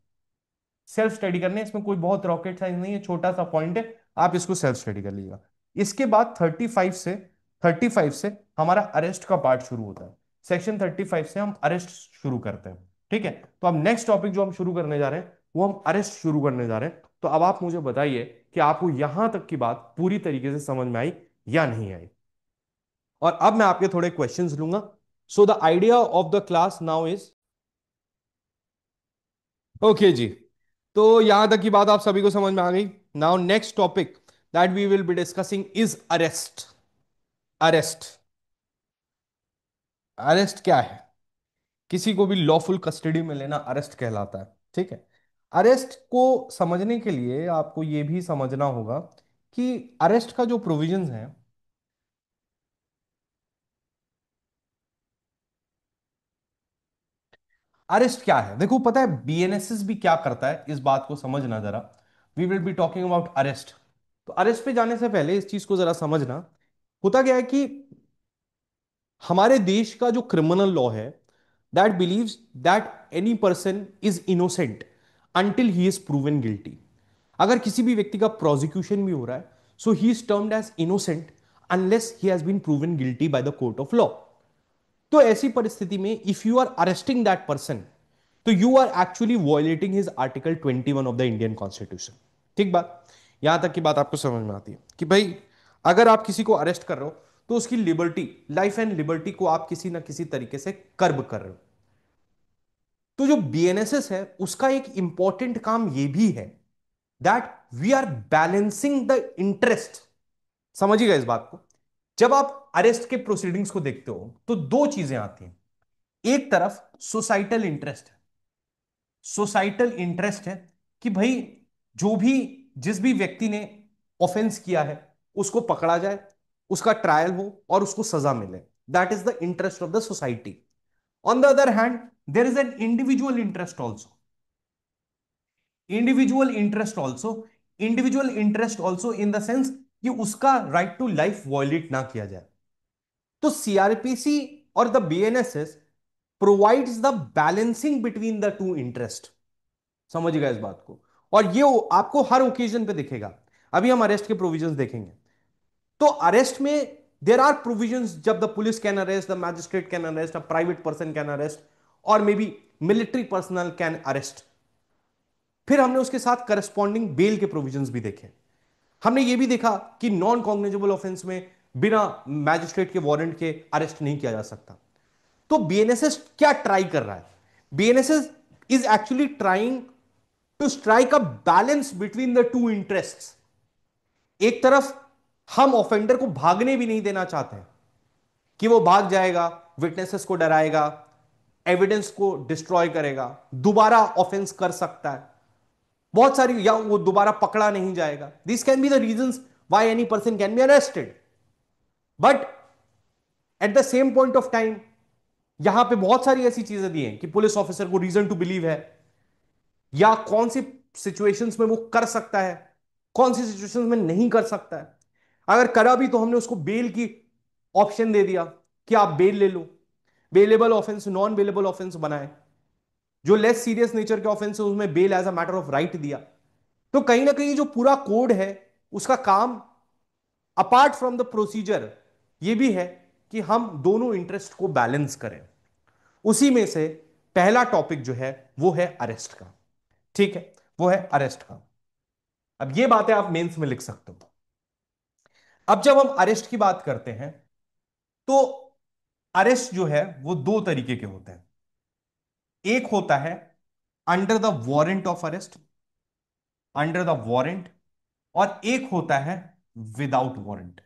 Speaker 1: सेल्फ स्टडी करने, इसमें कोई बहुत रॉकेट साइंस नहीं है, छोटा सा पॉइंट है, आप इसको सेल्फ स्टडी कर लीजिएगा। इसके बाद 35 से हमारा अरेस्ट का पार्ट शुरू होता है। सेक्शन 35 से हम अरेस्ट शुरू करते हैं। ठीक है। तो अब नेक्स्ट टॉपिक जो हम शुरू करने जा रहे हैं वो हम अरेस्ट शुरू करने जा रहे हैं। तो अब आप मुझे बताइए कि आपको यहां तक की बात पूरी तरीके से समझ में आई या नहीं आई। और अब मैं आपके थोड़े क्वेश्चंस लूंगा। So the idea of the class now is, okay जी, तो यहां तक की बात आप सभी को समझ में आ गई। Now next topic that we will be discussing is arrest. Arrest, arrest क्या है? किसी को भी लॉफुल कस्टडी में लेना अरेस्ट कहलाता है। ठीक है। अरेस्ट को समझने के लिए आपको यह भी समझना होगा कि अरेस्ट का जो प्रोविजंस है, अरेस्ट क्या है, देखो पता है बीएनएसएस भी क्या करता है, इस बात को समझना जरा। We will be talking about arrest. तो अरेस्ट पे जाने से पहले इस चीज को जरा समझना। होता क्या है कि हमारे देश का जो क्रिमिनल लॉ है that believes that any person is innocent until he is proven guilty. अगर किसी भी व्यक्ति का प्रोसिक्यूशन भी हो रहा है, so he is termed as innocent unless he has been proven guilty by the court of law. तो ऐसी परिस्थिति में if you are arresting that person, तो you are actually violating his article 21 of the Indian constitution. ठीक बात, यहां तक की बात आपको समझ में आती है कि भाई अगर आप किसी को अरेस्ट कर रहे हो तो उसकी लिबर्टी, लाइफ एंड लिबर्टी को आप किसी ना किसी तरीके से कर्ब कर रहे हो। तो जो बीएनएसएस है उसका एक इंपॉर्टेंट काम यह भी है that we are balancing the interest. समझिएगा इस बात को। जब आप अरेस्ट के प्रोसीडिंग्स को देखते हो तो दो चीजें आती हैं। एक तरफ सोसाइटल इंटरेस्ट है, सोसाइटल इंटरेस्ट है कि भाई जो भी, जिस भी व्यक्ति ने ऑफेंस किया है उसको पकड़ा जाए, उसका ट्रायल हो और उसको सजा मिले। That is the interest of the society. On the other hand there is an individual interest also, individual interest also, individual interest also in the sense कि उसका राइट टू लाइफ वॉयलेट ना किया जाए। तो सीआरपीसी और the BNSS provides the balancing between the to interest. समझिएगा इस बात को। और ये आपको हर ओकेजन पे दिखेगा। अभी हम अरेस्ट के प्रोविजंस देखेंगे। तो अरेस्ट में देर आर प्रोविजंस, जब the police can arrest, the magistrate can arrest, a private person can arrest, और maybe military personnel can arrest. फिर हमने उसके साथ करस्पॉन्डिंग बेल के प्रोविजंस भी देखे। हमने ये भी देखा कि नॉन कॉग्निजेबल ऑफेंस में बिना मैजिस्ट्रेट के वारंट के अरेस्ट नहीं किया जा सकता। तो बीएनएसएस क्या ट्राई कर रहा है? BNSS is actually trying to strike a balance between the two interests. एक तरफ हम ऑफेंडर को भागने भी नहीं देना चाहते हैं कि वो भाग जाएगा, विटनेसेस को डराएगा, एविडेंस को डिस्ट्रॉय करेगा, दोबारा ऑफेंस कर सकता है बहुत सारी, या वो दोबारा पकड़ा नहीं जाएगा। This can be the reasons why any person can be arrested. But at the same point of time यहां पे बहुत सारी ऐसी चीजें दी हैं कि पुलिस ऑफिसर को रीजन टू बिलीव है, या कौन सी सिचुएशंस में वो कर सकता है, कौन सी सिचुएशंस में नहीं कर सकता है। अगर करा भी तो हमने उसको बेल की ऑप्शन दे दिया कि आप बेल ले लो, bailable offence, non bailable offence बनाए, जो लेस सीरियस नेचर के ऑफेंस है उसमें bail as a matter of right दिया। तो कहीं ना कहीं जो पूरा कोड है उसका काम अपार्ट फ्रॉम द प्रोसीजर ये भी है कि हम दोनों इंटरेस्ट को बैलेंस करें। उसी में से पहला टॉपिक जो है वो है अरेस्ट का। ठीक है, वो है अरेस्ट का। अब ये बातें आप मेंस में लिख सकते हो। अब जब हम अरेस्ट की बात करते हैं तो अरेस्ट जो है वो दो तरीके के होते हैं। एक होता है under the warrant of arrest, under the warrant, और एक होता है विदाउट वारंट।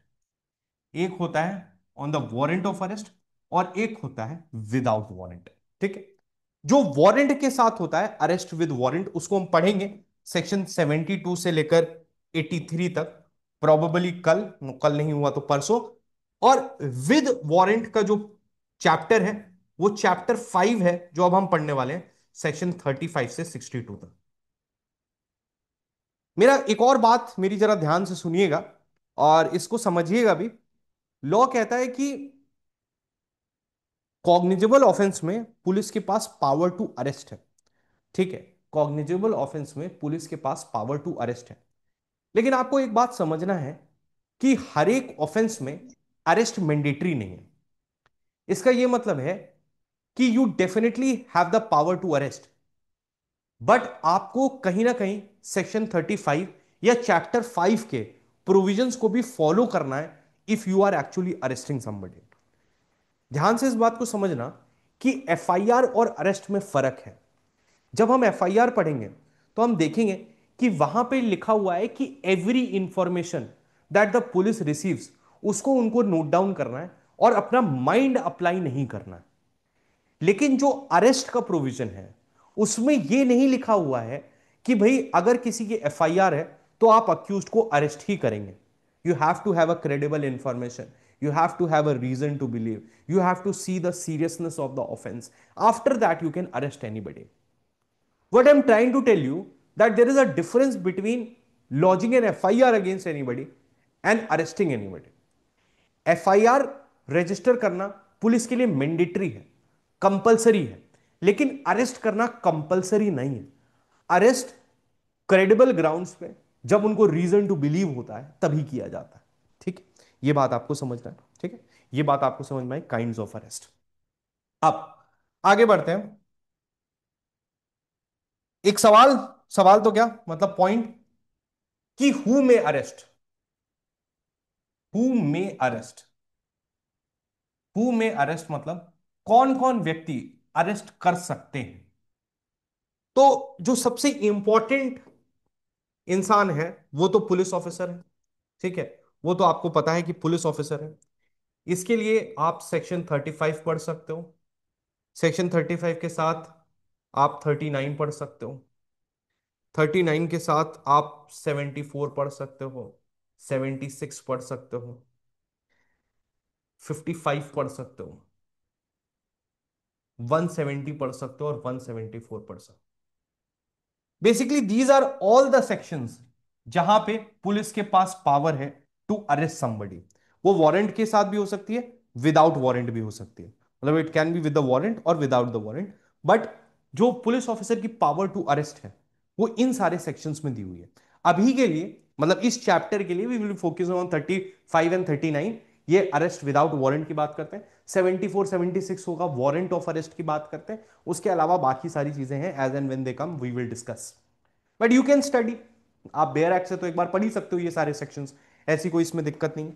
Speaker 1: एक होता है on the warrant of arrest और एक होता है विदाउट वारंट। ठीक है, जो वारंट के साथ होता है अरेस्ट विद वारंट उसको हम पढ़ेंगे सेक्शन 72 से लेकर 83 तक, प्रोबेबली कल, कल नहीं हुआ तो परसों। और विद वारंट का जो चैप्टर है वो चैप्टर 5 है जो अब हम पढ़ने वाले हैं, सेक्शन 35 से 62 तक। मेरा एक और बात मेरी जरा ध्यान से सुनिएगा और इसको समझिएगा भी। लॉ कहता है कि कॉग्निजेबल ऑफेंस में पुलिस के पास पावर टू अरेस्ट है। ठीक है, कॉग्निजेबल ऑफेंस में पुलिस के पास पावर टू अरेस्ट है। लेकिन आपको एक बात समझना है कि हर एक ऑफेंस में अरेस्ट मैंडेटरी नहीं है। इसका यह मतलब है कि you definitely have the power to arrest, but आपको कहीं ना कहीं सेक्शन 35 या चैप्टर 5 के प्रोविजंस को भी फॉलो करना है if you are actually arresting somebody. ध्यान से इस बात को समझना कि एफआईआर और अरेस्ट में फर्क है। जब हम एफआईआर पढ़ेंगे तो हम देखेंगे कि वहां पे लिखा हुआ है कि every information that the police receives उसको उनको नोट डाउन करना है और अपना माइंड अप्लाई नहीं करना है। लेकिन जो अरेस्ट का प्रोविजन है उसमें यह नहीं लिखा हुआ है कि भाई अगर किसी की एफआईआर है तो आप अक्यूज्ड को अरेस्ट ही करेंगे। You have to have a credible information, you have to have a reason to believe, you have to see the seriousness of the offense, after that you can arrest anybody. What I'm trying to tell you that there is a difference between lodging an FIR against anybody and arresting anybody. FIR register करना पुलिस के लिए मैंडेटरी है, कंपलसरी है, लेकिन अरेस्ट करना कंपलसरी नहीं है। अरेस्ट क्रेडिबल ग्राउंड्स पे जब उनको रीजन टू बिलीव होता है तभी किया जाता है। ठीक है, ये बात आपको समझना है। ठीक है, ये बात आपको समझ में आई काइंड्स ऑफ अरेस्ट। अब आगे बढ़ते हैं। एक सवाल, सवाल तो क्या मतलब पॉइंट, कि who may arrest, who may arrest, who may arrest मतलब कौन कौन व्यक्ति अरेस्ट कर सकते हैं। तो जो सबसे इंपॉर्टेंट इंसान है वो तो पुलिस ऑफिसर है। ठीक है, वो तो आपको पता है कि पुलिस ऑफिसर है। इसके लिए आप सेक्शन 35 पढ़ सकते हो, सेक्शन 35 के साथ आप 39 पढ़ सकते हो, 39 के साथ आप 74 पढ़ सकते हो, 76 पढ़ सकते हो, 55 पढ़ सकते हो, 170 पढ़ सकते हो और 174 पढ़ सकते हो। Basically these are all the sections जहां पे पुलिस के पास पावर है टू अरेस्ट समबडी। वो वारंट के साथ भी हो सकती है, विदाउट वारंट भी हो सकती है, मतलब it can be with the warrant और विदाउट द वारंट। बट जो पुलिस ऑफिसर की पावर टू अरेस्ट है वो इन सारे सेक्शंस में दी हुई है। अभी के लिए मतलब इस चैप्टर के लिए we will focus on 35 and 39, ये अरेस्ट विदाउट वारंट की बात करते हैं। 74 76 होगा वारंट ऑफ अरेस्ट की बात करते हैं। उसके अलावा बाकी सारी चीजें हैं, as and when they come we will discuss, but you can study. आप बेयर एक्ट से तो एक बार पढ़ ही सकते हो ये सारे सेक्शंस, ऐसी कोई इसमें दिक्कत नहीं।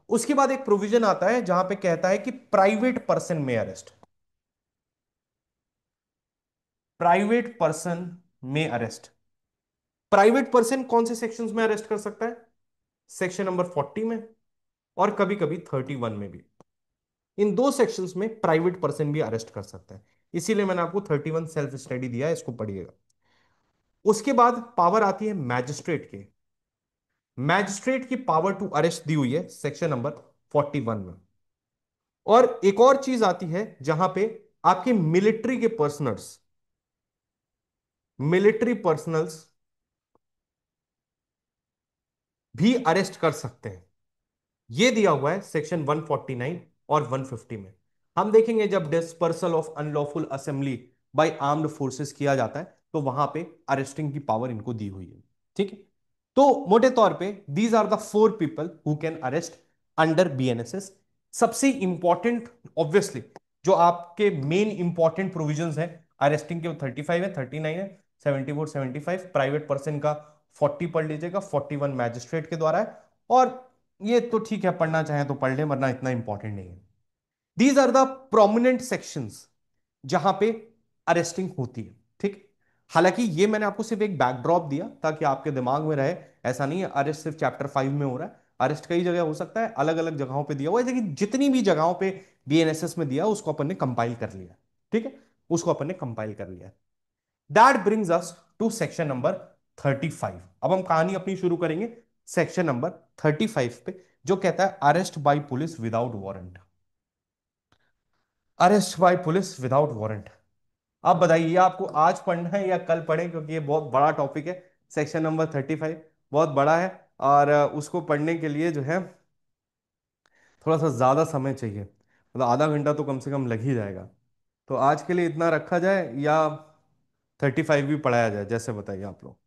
Speaker 1: उसके बाद एक प्रोविजन आता है जहां पे कहता है कि प्राइवेट पर्सन में अरेस्ट, प्राइवेट पर्सन में अरेस्ट। प्राइवेट पर्सन कौन से सेक्शंस में अरेस्ट कर सकता है? सेक्शन नंबर 40 में, और कभी कभी 31 में भी। इन दो सेक्शंस में प्राइवेट पर्सन भी अरेस्ट कर सकता है। इसीलिए मैंने आपको 31 सेल्फ स्टडी दिया है, इसको पढ़िएगा। उसके बाद पावर आती है मैजिस्ट्रेट के। मैजिस्ट्रेट की पावर टू अरेस्ट दी हुई है सेक्शन नंबर 41 में। और एक और चीज आती है जहां पे आपके मिलिट्री पर्सनल्स भी अरेस्ट कर सकते हैं। ये दिया हुआ है सेक्शन 149 और 150 में। हम देखेंगे जब dispersal of unlawful assembly bye armed forces किया जाता है तो वहां पे अरेस्टिंग की पावर इनको दी हुई है। ठीक है। तो मोटे तौर पे these are the 4 people who can arrest under BNSS. सबसे इंपॉर्टेंट, ऑब्वियसली, जो आपके मेन इंपॉर्टेंट प्रोविजंस है अरेस्टिंग के, वो 35 है, 39 है, 74, 75 प्राइवेट पर्सन का, 40 पढ़ लीजिएगा, 41 मैजिस्ट्रेट के द्वारा है। और ये तो ठीक है, पढ़ना चाहें तो पढ़ लें, वरना इतना इंपॉर्टेंट नहीं है। These are the prominent sections जहां पे अरेस्टिंग होती है। ठीक। हालांकि ये मैंने आपको सिर्फ एक बैकड्रॉप दिया ताकि आपके दिमाग में रहे। ऐसा नहीं है अरेस्ट सिर्फ चैप्टर 5 में हो रहा है, अरेस्ट कई जगह हो सकता है, अलग अलग जगहों पे दिया हुआ है, लेकिन जितनी भी जगहों पे बीएनएसएस में दिया उसको अपन ने कंपाइल कर लिया। ठीक है। उसको अपन ने कंपाइल कर लिया। That brings us to section number 35। अब हम कहानी अपनी शुरू करेंगे सेक्शन नंबर 35 पे, जो कहता है arrest by police without warrant. Arrest by police without warrant. आप बताइए आपको आज पढ़ना है या कल पढ़ें, क्योंकि ये बहुत बड़ा टॉपिक है। सेक्शन नंबर 35 बहुत बड़ा है, और उसको पढ़ने के लिए जो है थोड़ा सा ज्यादा समय चाहिए, मतलब आधा घंटा तो कम से कम लग ही जाएगा। तो आज के लिए इतना रखा जाए या 35 भी पढ़ाया जाए, जैसे बताइए आप लोग।